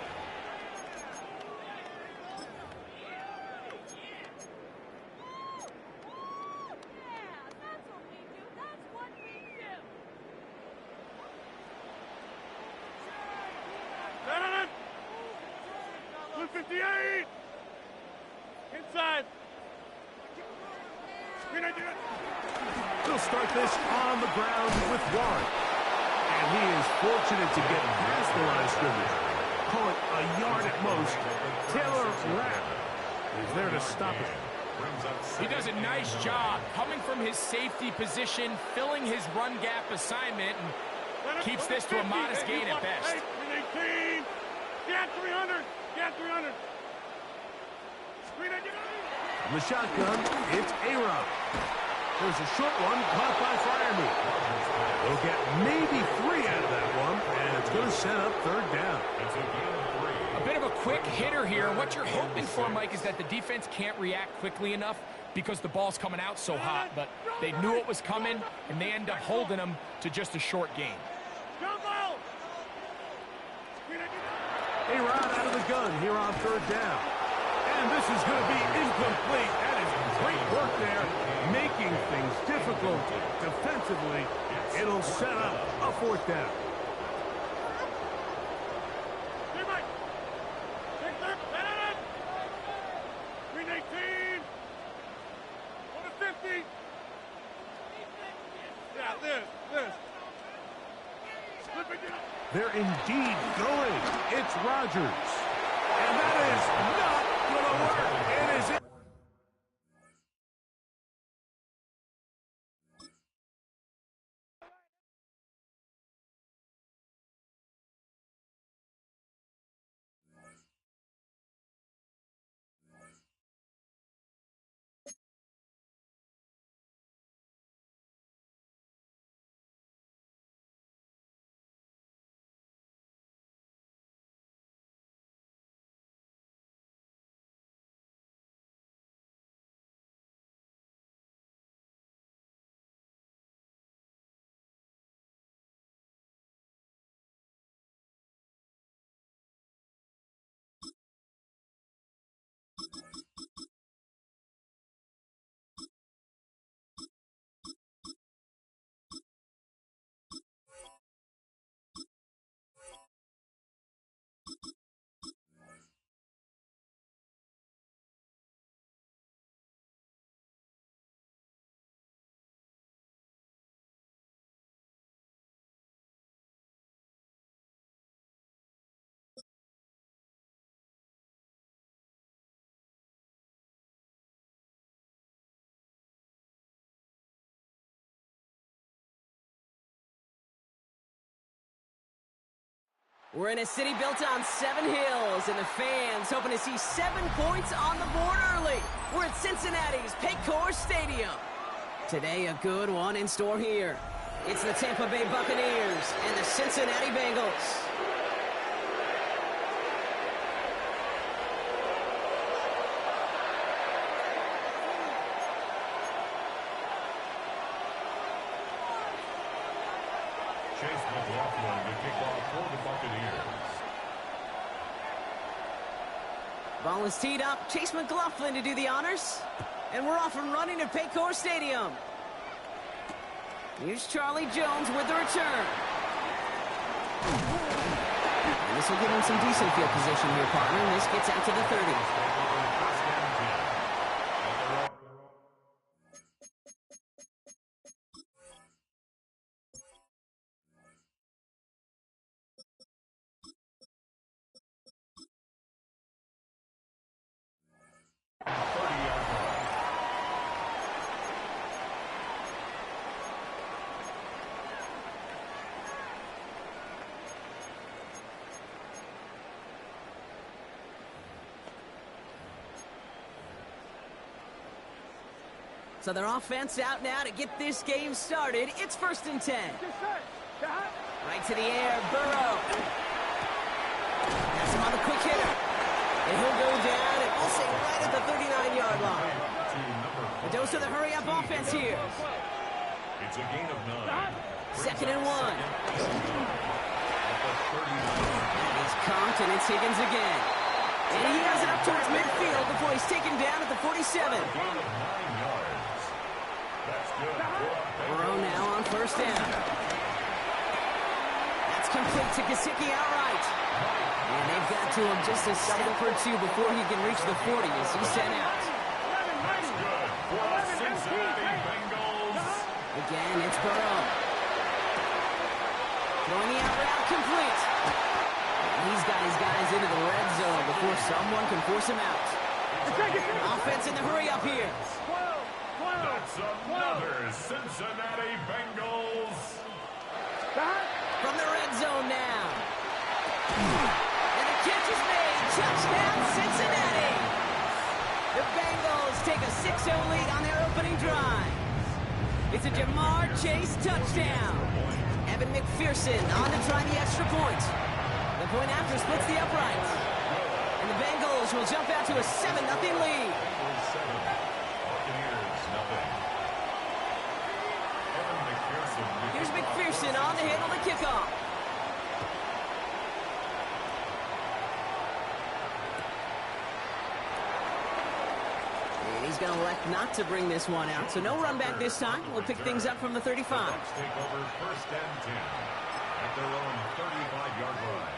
Inside. He'll start this on the ground with Warren. And he is fortunate to get past the line of scrimmage. Call it a yard at most. Taylor Rapp is there to stop it. He does a nice job coming from his safety position, filling his run gap assignment, and keeps this to a modest gain at best. Get 300. Get 300. From the shotgun, it's A-Rod. There's a short one caught by Fryermuth. They'll get maybe 3 out of that one, and it's going to set up third down. A bit of a quick hitter here. What you're hoping for, Mike, is that the defense can't react quickly enough because the ball's coming out so hot. But they knew it was coming, and they end up holding them to just a short gain. A-Rod out of the gun here on third down. And this is going to be incomplete. That is great work there, making things difficult defensively. It'll set up a fourth down. They're indeed going. It's Rodgers. And that is not going to work. It is We're in a city built on 7 hills, and the fans hoping to see 7 points on the board early. We're at Cincinnati's Paycor Stadium. Today, a good one in store here. It's the Tampa Bay Buccaneers and the Cincinnati Bengals. Chase McLaughlin to kick off for the Buccaneers. Ball is teed up. Chase McLaughlin to do the honors. And we're off and running at Paycor Stadium. Here's Charlie Jones with the return. And this will give him some decent field position here, partner. And this gets out to the 30. So their offense out now to get this game started. It's 1st and 10. Right to the air, Burrow. That's him on the quick hitter. And he'll go down and we'll say right at the 39-yard line. A dose of the hurry-up offense here. It's a gain of 9. 2nd and 1. That is Compton, and it's Higgins again. And he has it up towards midfield before he's taken down at the 47. Burrow now on 1st down. That's complete to Gesicki outright. And they've got to him just a step or two before he can reach the 40 as he's sent out. That's good for the Cincinnati Bengals. Again, it's Burrow. Throwing the out route complete. And he's got his guys into the red zone before someone can force him out. Offense in the hurry up here. That's another Cincinnati Bengals. From the red zone now. And the catch is made. Touchdown, Cincinnati. The Bengals take a 6-0 lead on their opening drive. It's a Jamar Chase touchdown. Evan McPherson on to try the extra point. The point after splits the upright. And the Bengals will jump out to a 7-0 lead. Here's McPherson on to handle the kickoff. And he's going to elect not to bring this one out, so no run back this time. We'll pick things up from the 35. Let's take over 1st and 10 at their own 35-yard line.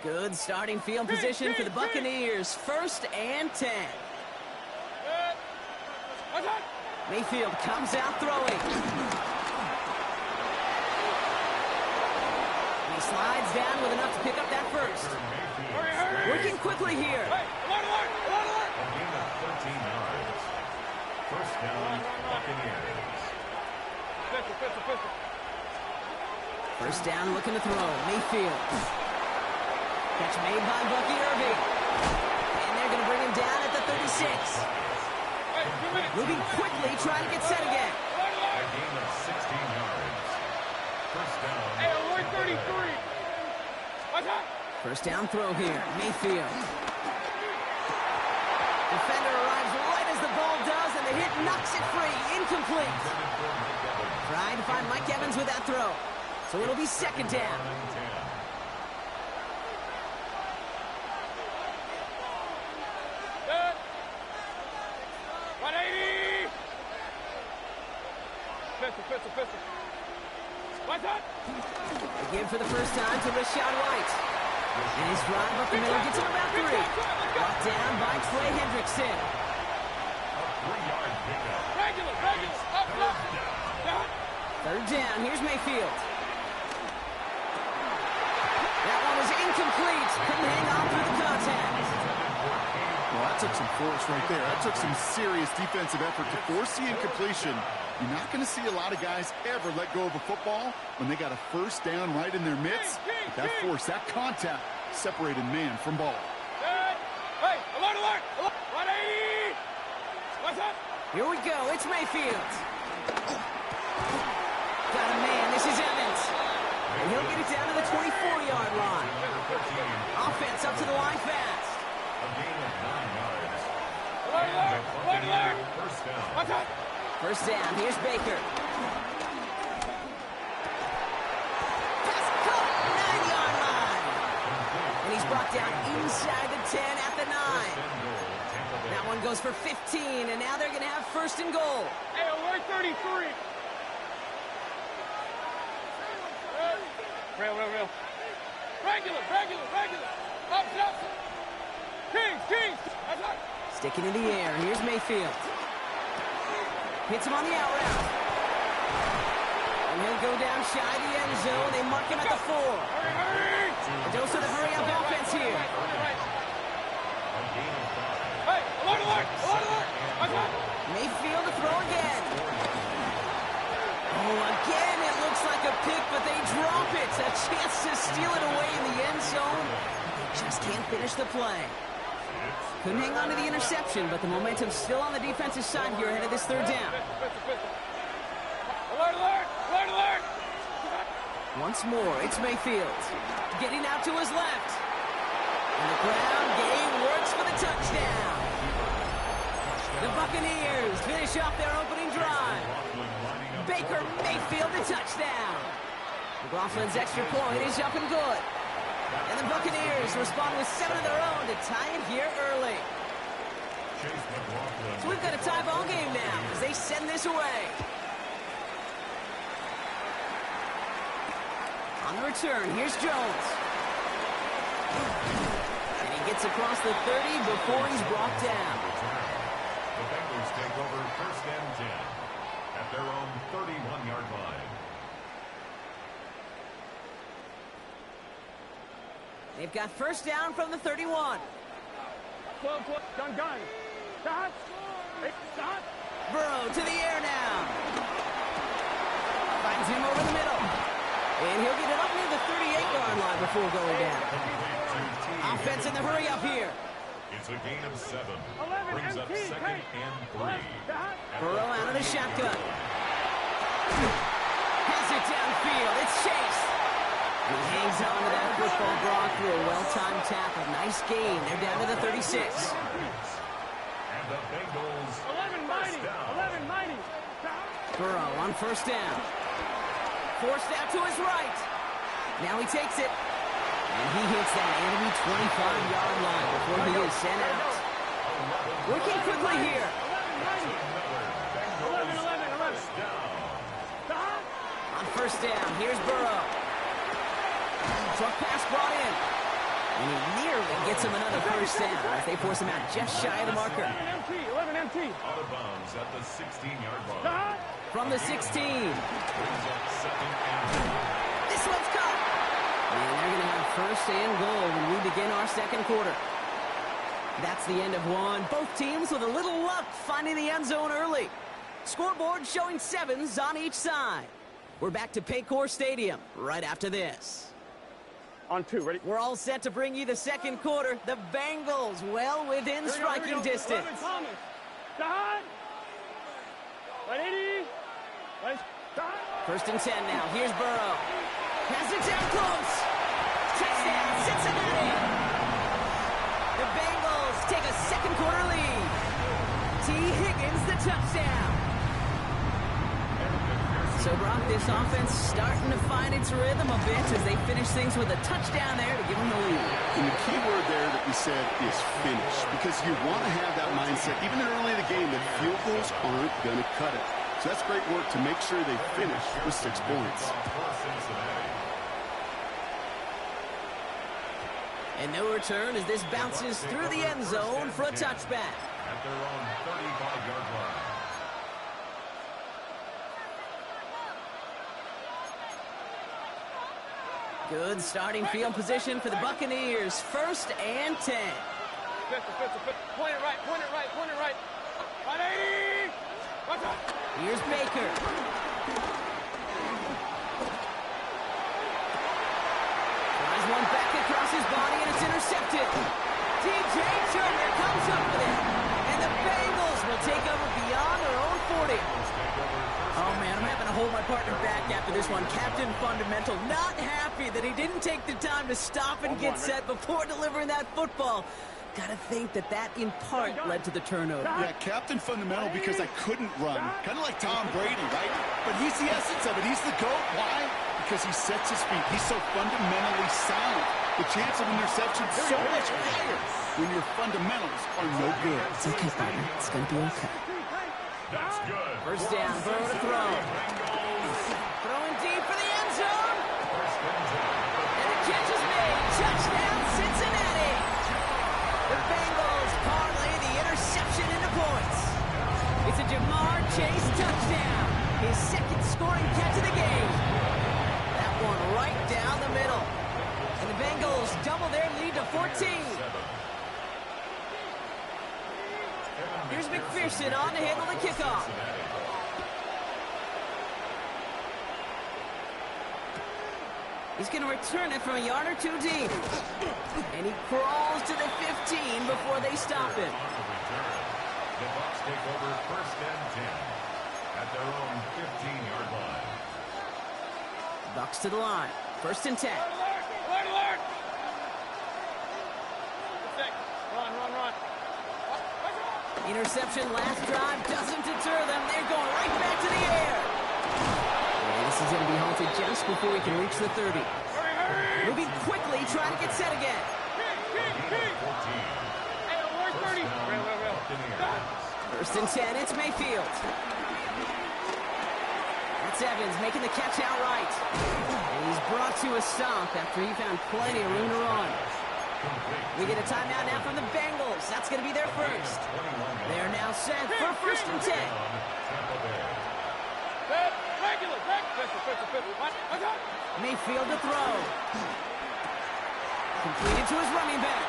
Good starting field position for the Buccaneers. 1st and 10. Mayfield comes out throwing. He slides down with enough to pick up that first. Working quickly here. A gain of 13 yards. 1st down, Buccaneers. 1st down, looking to throw. Mayfield. Catch made by Bucky Irving. And they're going to bring him down at the 36. Moving quickly, trying to get set again. A gain of 16 yards. 1st down. 1st down throw here. Mayfield. Defender arrives right as the ball does, and the hit knocks it free. Incomplete. Trying to find Mike Evans with that throw. So it'll be 2nd down. Again for the 1st time to Rashad White. And his drive up the middle gets him about 3. Brought down by Trey Hendrickson. A 3-yard pickup. 3rd down. Here's Mayfield. That one was incomplete. Couldn't hang on through the contact. That took some force right there. That took some serious defensive effort to force the incompletion. You're not going to see a lot of guys ever let go of a football when they got a first down right in their midst. But that force, that contact, separated man from ball. Hey, alert, alert! 180! What's up? Here we go. It's Mayfield. Got a man. This is Evans. And he'll get it down to the 24-yard line. Offense up to the line fast. A gain of 9 yards. Alert, alert! First down. What's up? First down. Here's Baker. Pass caught. 9-yard line. And he's brought down inside the 10 at the 9. That one goes for 15, and now they're going to have first and goal. Hey, alert 33. Real. Regular. Up. Kings. That's right. Sticking in the air. Here's Mayfield. Hits him on the out route. And he'll go down shy of the end zone. They mark him at the 4. Hurry. A dose of the hurry-up offense here. Hey, alert. What's up? Mayfield to throw again. Oh, again, it looks like a pick, but they drop it. A chance to steal it away in the end zone. They just can't finish the play. Couldn't hang on to the interception, but the momentum's still on the defensive side here ahead of this third down. Alert. Once more, it's Mayfield. Getting out to his left. And the ground game works for the touchdown. The Buccaneers finish off their opening drive. Baker Mayfield a touchdown. McLaughlin's extra point is up and good. And the Buccaneers respond with 7 of their own to tie it here early. So we've got a tie ball game now as they send this away. On the return, here's Jones. And he gets across the 30 before he's brought down. The Bengals take over first and 10 at their own 31-yard line. They've got first down from the 31. Gun. Stop. Burrow to the air now. Finds him over the middle. And he'll get it up near the 38-yard line before going down. Offense in the hurry up here. It's a gain of 7. Brings up second and 3. Burrow out of the shotgun. Has it downfield. It's Chase. He hangs on to that football block through a well-timed tackle. Nice gain. They're down to the 36. And the Bengals 11-90. Burrow on first down. Forced out to his right. Now he takes it. And he hits that enemy 25-yard line before he is sent out. Working quickly here. 11. On first down, here's Burrow. Truck pass brought in. And he nearly gets him another first down as they force him out just shy of the marker. 11 MT. out of bounds at the 16-yard line. From the 16. Brings up second and 1. This one's caught. And they're going to have first and goal when we begin our second quarter. That's the end of one. Both teams with a little luck finding the end zone early. Scoreboard showing 7s on each side. We're back to Paycor Stadium right after this. On 2, ready? We're all set to bring you the second quarter. The Bengals well within striking distance. Dad! 180. First and 10 now. Here's Burrow. Has it down close. Touchdown, Cincinnati. The Bengals take a second quarter lead. T. Higgins the touchdown. So, Brock, this offense starting to find its rhythm a bit as they finish things with a touchdown there to give them the lead. And the key word there that we said is finish, because you want to have that mindset, even early in the game, that field goals aren't going to cut it. So that's great work to make sure they finish with 6 points. And no return as this bounces through the end zone for a touchback. At their own 35-yard line. Good starting field position for the Buccaneers. First and 10. Point it right, point it right, point it right. 180! Watch out! Here's Baker. Tries one back across his body, and it's intercepted. T.J. Turner comes up with it. And the Bengals will take over beyond their own 40. Oh, man, I'm having to hold my partner back after this one. Captain Fundamental not happy that he didn't take the time to stop and get set before delivering that football. Got to think that in part led to the turnover. Yeah, Captain Fundamental because I couldn't run. Kind of like Tom Brady, right? But he's the essence of it. He's the GOAT. Why? Because he sets his feet. He's so fundamentally sound. The chance of interception so much higher when your fundamentals are no good. It's okay, partner. It's going to be okay. That's good. First down, Burrow to throw. Throwing deep for the end zone. And the catch is made. Touchdown, Cincinnati. The Bengals parlay the interception into points. It's a Jamar Chase touchdown. His second scoring catch of the game. That one right down the middle. And the Bengals double their lead to 14. Here's McPherson on to handle the kickoff. He's going to return it from a yard or two deep. And he crawls to the 15 before they stop him. The Bucs take over first and 10 at their own 15-yard line. Bucs to the line. First and 10. Alert, alert! Run. Interception last drive doesn't deter them. They're going right back to the air. And this is going to be halted just before he can reach the 30. Hurry! Moving quickly, trying to get set again. Hey, alert 30! Rail. Stop! First and 10, it's Mayfield. That's Evans making the catch outright. And he's brought to a stop after he found plenty of room to run. We get a timeout now from the Bengals. That's going to be their first. They're now set for first and 10. Regular. Mayfield to throw. Completed to his running back.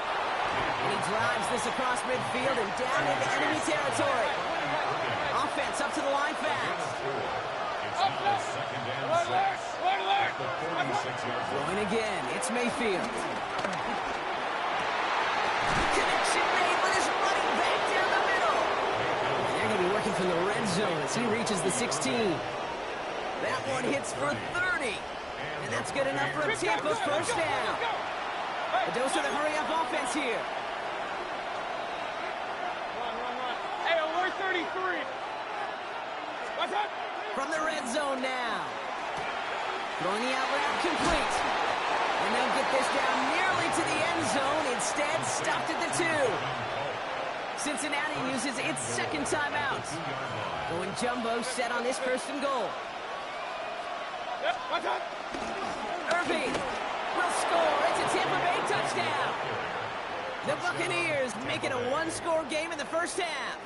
And he drives this across midfield and down into enemy territory. Offense up to the line fast. Alert! Throwing again. It's Mayfield. Connection made with his running back down the middle. They're going to be working from the red zone as he reaches the 16. That one hits for 30. And that's good enough for a Tampa first down. A dose of the hurry-up offense here. Run. Hey, alert 33! What's up? From the red zone now. Throwing the out route complete. And they'll get this down nearly to the end zone. Instead, stopped at the 2. Cincinnati uses its second timeout. Going jumbo set on this first and goal. Yep, what's up? Irving will score. It's a Tampa Bay touchdown. The Buccaneers make it a one-score game in the first half.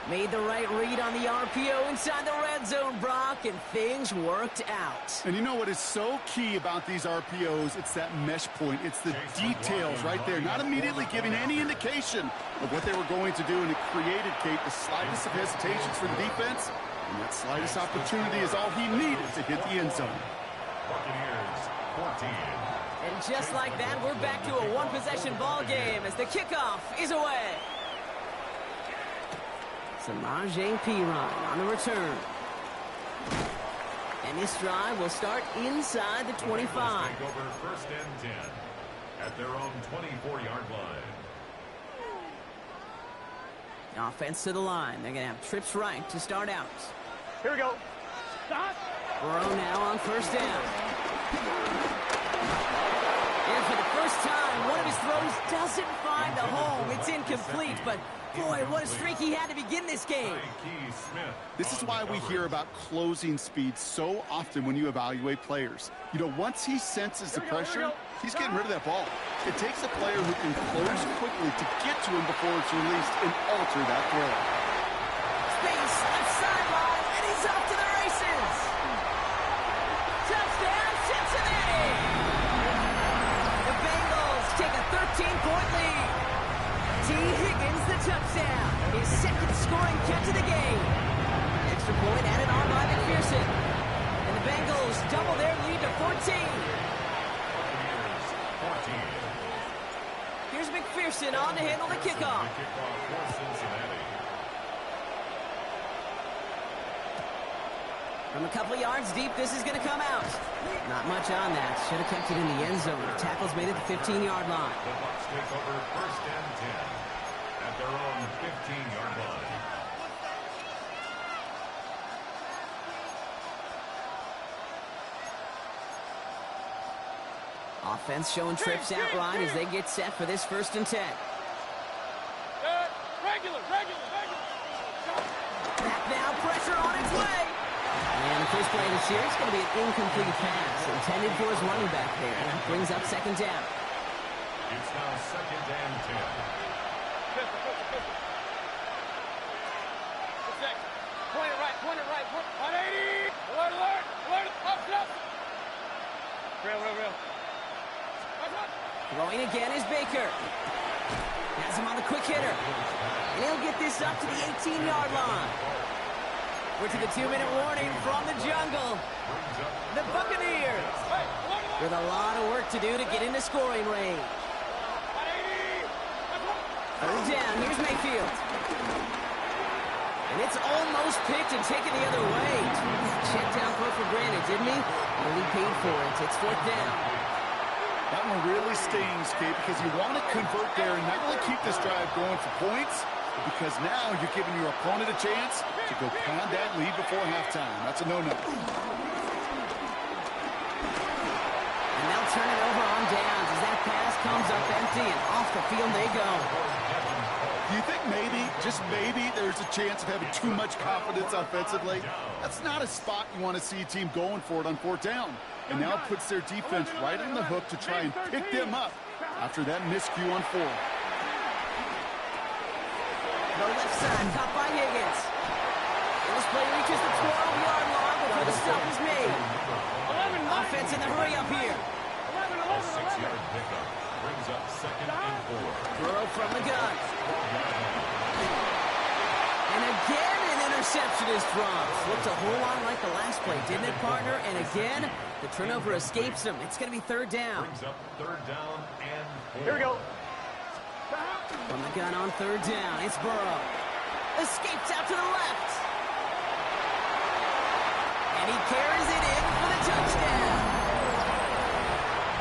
Made the right read on the RPO inside the red zone, Brock, and things worked out. And you know what is so key about these RPOs? It's that mesh point. It's the details right there. Not immediately giving any indication of what they were going to do, and it created, Kate, the slightest of hesitations for the defense. And that slightest opportunity is all he needed to hit the end zone. Buccaneers 14. And just like that, we're back to a one-possession ball game as the kickoff is away. Samaje Perine on the return. And this drive will start inside the 25. Take over first and 10 at their own 24-yard line. Offense to the line. They're going to have trips right to start out. Here we go. Stop! Burrow now on first down. And for the first time, one of his throws doesn't find a home. It's incomplete, but boy, what a streak he had to begin this game. This is why we hear about closing speed so often when you evaluate players. You know, once he senses the pressure, he's getting rid of that ball. It takes a player who can close quickly to get to him before it's released and alter that throw. Space left sideline, and he's off to the races. Touchdown, Cincinnati! The Bengals take a scoring catch of the game. Extra point added on by McPherson. And the Bengals double their lead to 14. Here's McPherson on to handle the kickoff. From a couple of yards deep, this is going to come out. Not much on that. Should have kept it in the end zone. The tackle's made at the 15-yard line. The Bucs take over 1st and 10 at their own 15-yard line. Offense showing trips out right as they get set for this 1st and 10. Regular. Back now, pressure on its way. And the first play of the series is going to be an incomplete pass intended for his running back there. And that brings up 2nd down. It's now 2nd and 10. Point it right. 180. Alert. Up. Real. Throwing again is Baker. Has him on the quick hitter. And he'll get this up to the 18-yard line. We're to the 2-minute warning from the jungle. The Buccaneers with a lot of work to do to get into scoring range. 3rd down. Here's Mayfield. And it's almost picked and taken the other way. Checked down for granted, didn't he? Well, he paid for it. It's 4th down. That one really stings, Kate, because you want to convert there and not only keep this drive going for points, but because now you're giving your opponent a chance to go pound that lead before halftime. That's a no-no. And they'll turn it over on downs as that pass comes up empty and off the field they go. Do you think maybe, just maybe, there's a chance of having too much confidence offensively? That's not a spot you want to see a team going for it on 4th down. And now it puts their defense right on the hook to try and pick them up after that miscue on 4. The left side, caught by Higgins. And this play reaches the 12-yard line before the stop is made. Offense in the hurry up here. A 6-yard pickup brings up 2nd and 4. Burrow from the gun. And again, an interception is dropped. Looked a whole lot like the last play, didn't it, partner? And again, the turnover escapes him. It's going to be 3rd down. Brings up 3rd down and 4. Here we go. From the gun on 3rd down, it's Burrow. Escapes out to the left. And he carries it in for the touchdown.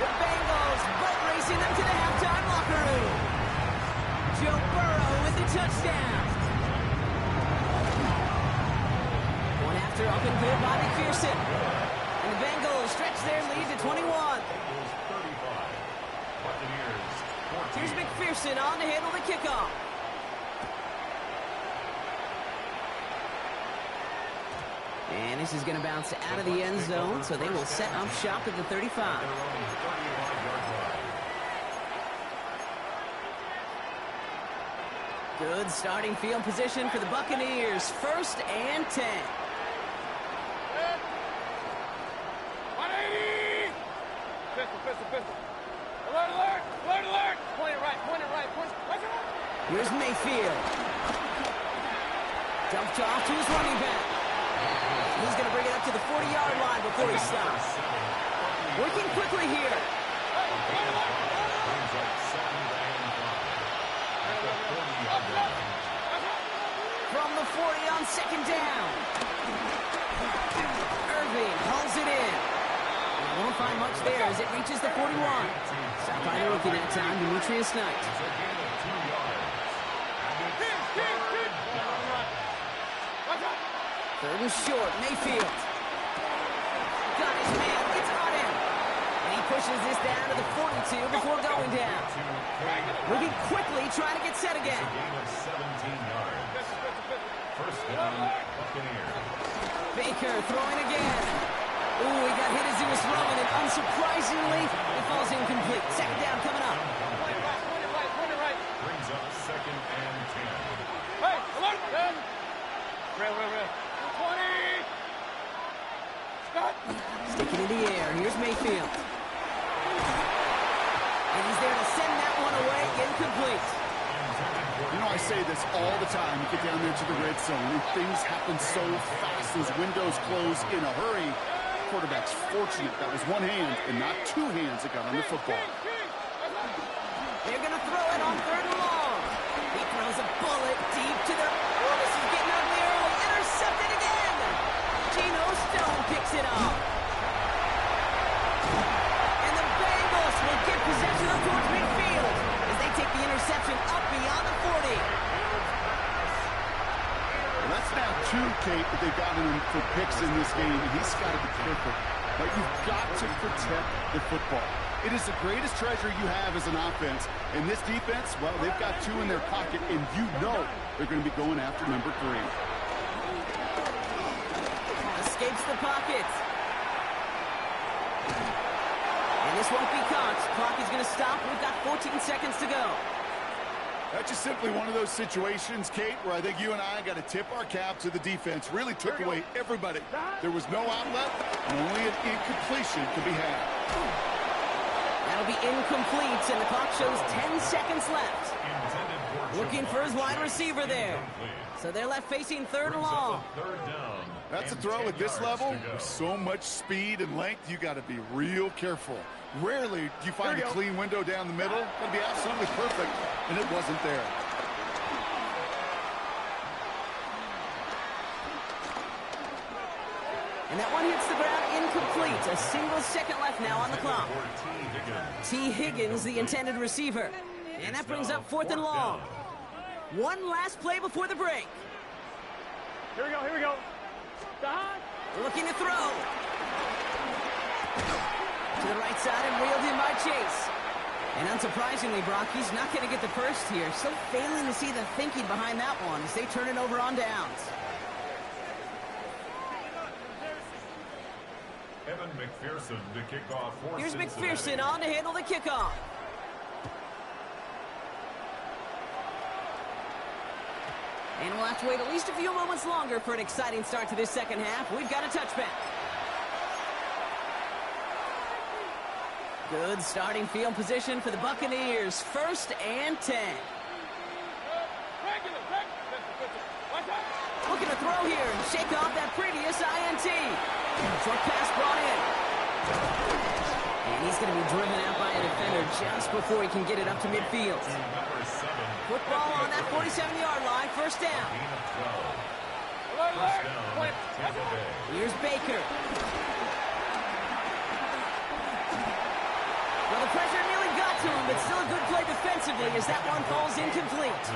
The Bengals boat racing them to the halftime locker room. Joe Burrow with the touchdown. One after up and good by McPherson. And the Bengals stretch their lead to 21. Here's McPherson on to handle the kickoff. And this is going to bounce out of the end zone, so they will set up shop at the 35. Good starting field position for the Buccaneers. 1st and 10. 180. Pistol. Alert. Point it right. Here's Mayfield. Dumped off to his running back. He's going to bring it up to the 40-yard line before he stops. Working quickly here. From the 40 on 2nd down. Irving hauls it in. And won't find much there as it reaches the 41. Stopped by the rookie that time, Demetrius Knight. 3rd and short, Mayfield. Got his man, it's on him. And he pushes this down to the 42 before going down. Moving quickly, trying to get set again. First down, Buccaneers. Baker throwing again. Ooh, he got hit as he was throwing, and unsurprisingly, it falls incomplete. 2nd down coming up. Point it right. Brings up 2nd and 10. Hey, alert. Real. 20. Stop. Sticking in the air. Here's Mayfield. And he's there to send that one away. Incomplete. You know, I say this all the time. You get down there to the red zone, and things happen so fast. Those windows close in a hurry. Quarterback's fortunate that was one hand and not two hands that got on the football. They're going to throw it on 3rd and long. He throws a bullet deep to the... Oh, this is getting ugly early. Intercepted again. Geno Stone picks it off. And the Bengals will get possession up towards midfield as they take the interception up beyond the 40. Well, that's now 2, Kate, that they've gotten him for picks in this game, and he's got to be careful. But you've got to protect the football. It is the greatest treasure you have as an offense. And this defense, well, they've got 2 in their pocket, and you know they're going to be going after number 3. Escapes the pocket. And this won't be caught. Clock is going to stop. We've got 14 seconds to go. That's just simply one of those situations, Kate, where I think you and I got to tip our cap to the defense. Really took away everybody. There was no outlet, and only an incompletion could be had. That'll be incomplete, and the clock shows 10 seconds left. Looking for his wide receiver there. So they're left facing 3rd and long. That's a throw at this level. With so much speed and length, you got to be real careful. Rarely do you find a clean window down the middle. That'd be absolutely perfect, and it wasn't there. And that one hits the ground incomplete. A single second left now on the clock. T. Higgins, the intended receiver. And that brings up 4th and long. One last play before the break. Here we go, here we go. Looking to throw. To the right side and reeled in by Chase. And unsurprisingly, Brock, he's not going to get the first here. So failing to see the thinking behind that one as they turn it over on downs. Evan McPherson to kick off for Here's Cincinnati. McPherson on to handle the kickoff. And we'll have to wait at least a few moments longer for an exciting start to this second half. We've got a touchback. Good starting field position for the Buccaneers. 1st and 10. Looking to throw here and shake off that previous INT. Short pass brought in. And he's going to be driven out by a defender just before he can get it up to midfield. Football on that 47-yard line. 1st down. Here's Baker. Well, the pressure nearly got to him, but still a good play defensively as that one falls incomplete.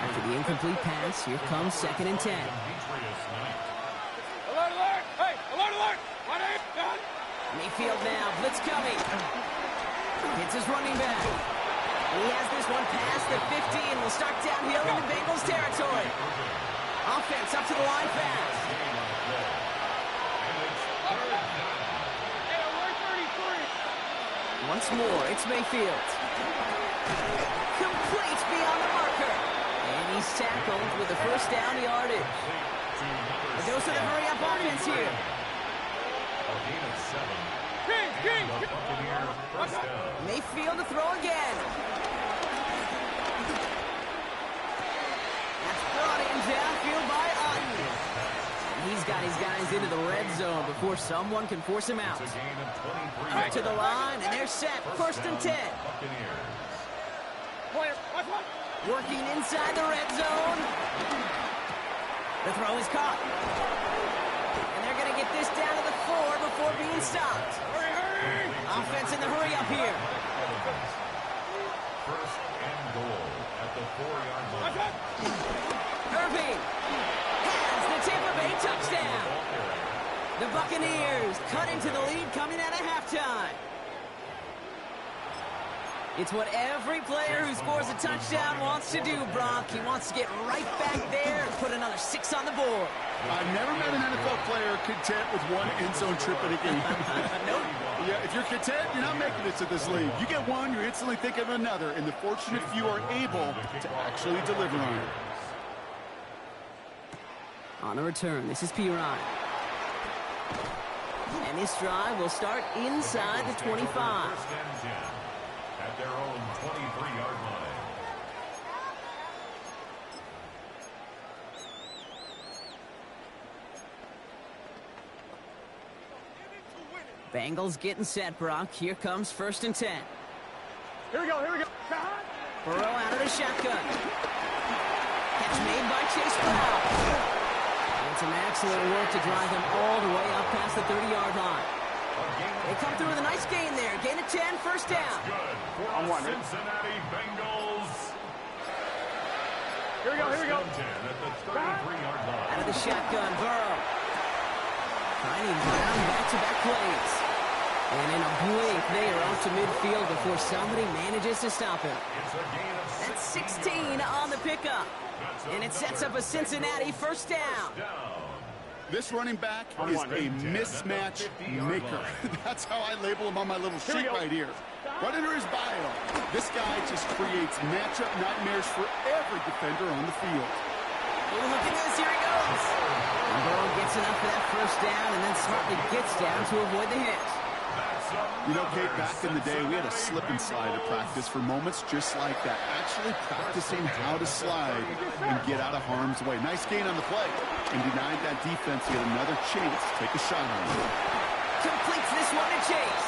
After the incomplete pass, here comes 2nd and 10. Alert, alert! Hey, alert, alert! Mayfield now, blitz coming. Hits his running back. He has this one past the 15. Will start downhill into Bengals territory. Offense up to the line fast. Once more, it's Mayfield. Complete beyond the marker. And he's tackled with the 1st down yardage. It goes to the hurry-up offense here. Mayfield to throw again. That's brought in downfield by Otten. He's got his guys into the red zone before someone can force him out. Up to the line, and they're set. 1st and 10. Working inside the red zone. The throw is caught. And they're going to get this down to the 4 before being stopped. Offense in the hurry up here. 1st and goal at the 4-yard line. Irving has the Tampa Bay touchdown. The Buccaneers cut into the lead coming out of halftime. It's what every player who scores a touchdown wants to do, Brock. He wants to get right back there and put another 6 on the board. I've never met an NFL player content with one end zone trip in a game. Nope. Yeah, if you're content, you're not making it to this league. You get one, you're instantly thinking of another, and the fortunate few are able to actually deliver on it. On the return, this is Piran. And this drive will start inside the 25. At their own 23-yard line. Bengals getting set, Brock. Here comes 1st and 10. Here we go, here we go. Burrow out of the shotgun. Catch made by Chase Brown. And some excellent work to drive them all the way up past the 30-yard line. They come through with a nice gain there. Gain of 10, 1st down. On one, Cincinnati Bengals. Here we go, here we go. At the 33-yard line. Out of the shotgun, Burrow. Finding Brown back-to-back plays. And in a blink, they are out to midfield before somebody manages to stop him. That's 16 on the pickup. And it sets up a Cincinnati 1st down. This running back is a mismatch maker. That's how I label him on my little sheet right here. Right under his bio, this guy just creates matchup nightmares for every defender on the field. Ooh, look at this, here he goes. And Burrow gets enough for that 1st down and then smartly gets down to avoid the hit. You know, Kate, back in the day, we had a slip and slide at practice for moments just like that. Actually practicing how to slide and get out of harm's way. Nice gain on the play. And denied that defense to get another chance to take a shot on him. Completes this one to Chase.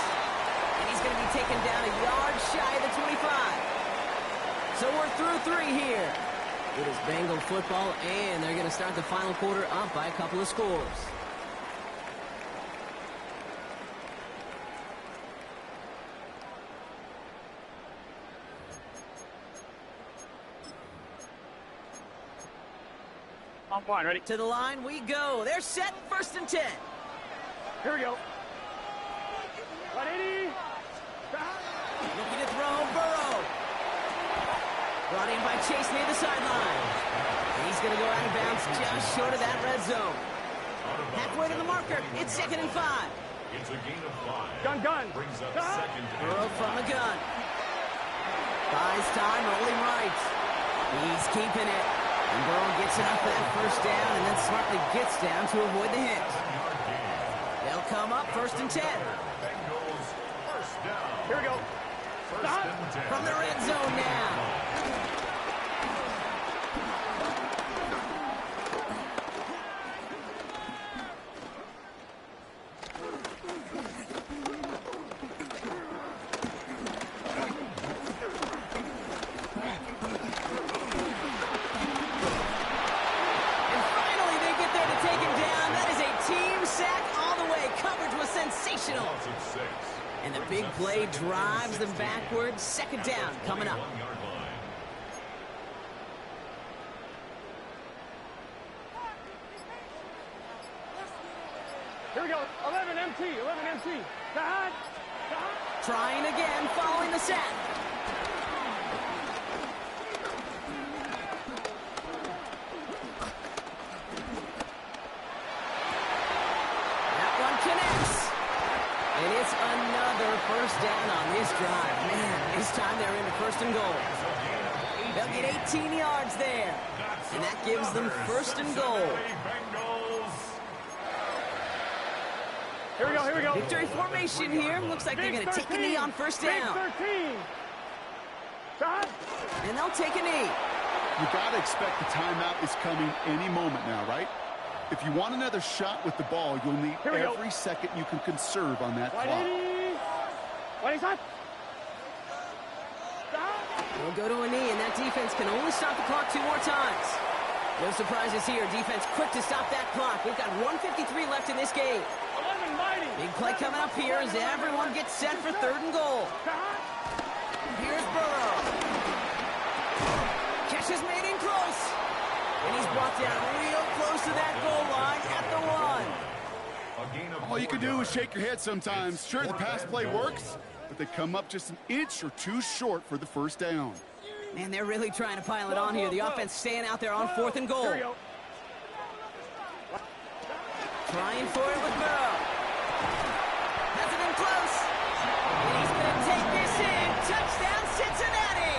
And he's going to be taken down a yard shy of the 25. So we're through 3 here. It is Bengal football, and they're going to start the final quarter up by a couple of scores. I'm fine, ready? To the line we go. They're set, 1st and 10. Here we go. 180. Looking to throw, Burrow. Brought in by Chase near the sideline. He's going to go out of bounds just short of that red zone. Halfway to the marker. It's 2nd and 5. It's a gain of 5. Gun. Brings up 2nd. Burrow from the gun. Buys time, rolling right. He's keeping it. And Burrow gets enough for that 1st down and then smartly gets down to avoid the hit. They'll come up 1st and 10. Bengals 1st down. Here we go. 1st and 10. From the red zone now. And the big play drives them backwards. 2nd down coming up. Here we go. 11 MT. Trying again, following the sack. That one connects. And it's another 1st down on this drive. Man, this time they're into 1st and goal. They'll get 18 yards there. And that gives them 1st and goal. Here we go. Victory formation here. Looks like they're going to take a knee on 1st down. And they'll take a knee. You got to expect the timeout is coming any moment now, right? If you want another shot with the ball, you'll need every second you can conserve on that clock. We'll go to a knee, and that defense can only stop the clock 2 more times. No surprises here. Defense quick to stop that clock. We've got 1:53 left in this game. Big play coming up here as everyone gets set for 3rd and goal. Here's Burrow. Catch is made in close. And he's brought down real close to that goal line at the 1. All you can do is shake your head sometimes. Sure, the pass play works, but they come up just an inch or 2 short for the 1st down. Man, they're really trying to pile it on here. The offense staying out there on 4th and goal. Trying for it with Burrow. Has it in close. And he's going to take this in. Touchdown, Cincinnati.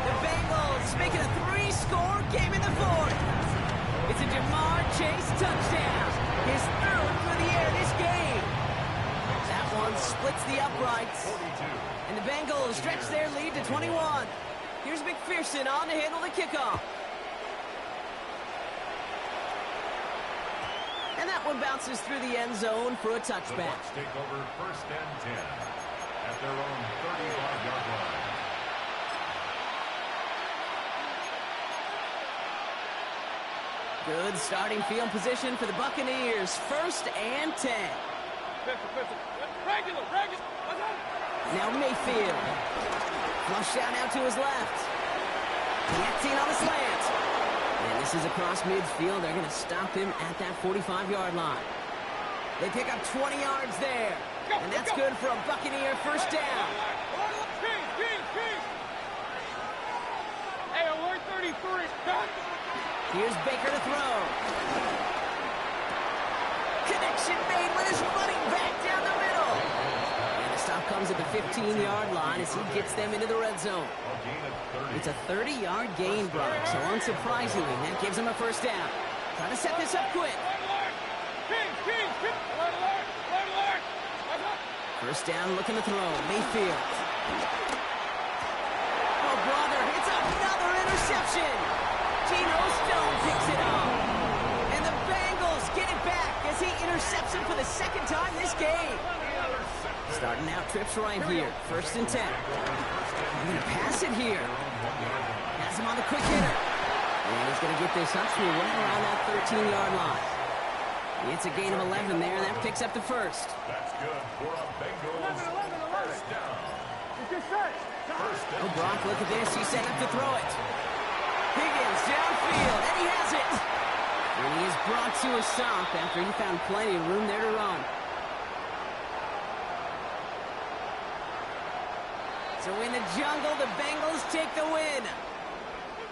The Bengals making a 3-score game in the 4th. It's a Jamar Chase touchdown. His 3rd for the year this game. That one splits the uprights. And the Bengals stretch their lead to 21. Here's McPherson on to handle the kickoff. And And that one bounces through the end zone for a The touchback. Bucs take over 1st and 10 at their own 35-yard line. Good starting field position for the Buccaneers. 1st and 10. Regular. Now Mayfield. Flush down out to his left. Connecting on the slant. And this is across midfield. They're going to stop him at that 45-yard line. They pick up 20 yards there. And that's good for a Buccaneer 1st down. Hey, alert 33. Here's Baker to throw. Connection made with his running back down the middle. And the stop comes at the 15-yard line as he gets them into the red zone. It's a 30-yard gain, Brock, so unsurprisingly, that gives him a 1st down. Trying to set this up quick. 1st down, looking to throw. Mayfield. Oh, brother, it's another interception. Geno Stone picks it up. And the Bengals get it back as he intercepts him for the 2nd time this game. Starting out trips right here. 1st and 10. He's going to pass it here. Has him on the quick hitter. And he's going to get this up to right around that 13-yard line. It's a gain of 11 there, and that picks up the 1st. That's good for a Bengals 1st down. Oh, Brock, look at this. He's set up to throw it. Higgins downfield, and he has it. And he is brought to a stop after he found plenty of room there to run. So in the jungle, the Bengals take the win.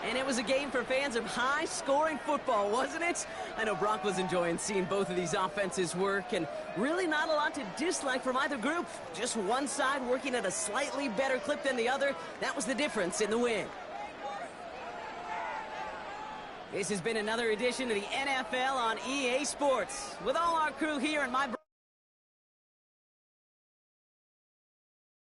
And it was a game for fans of high-scoring football, wasn't it? I know Brock was enjoying seeing both of these offenses work, and really not a lot to dislike from either group. Just one side working at a slightly better clip than the other. That was the difference in the win. This has been another edition of the NFL on EA Sports. With all our crew here in my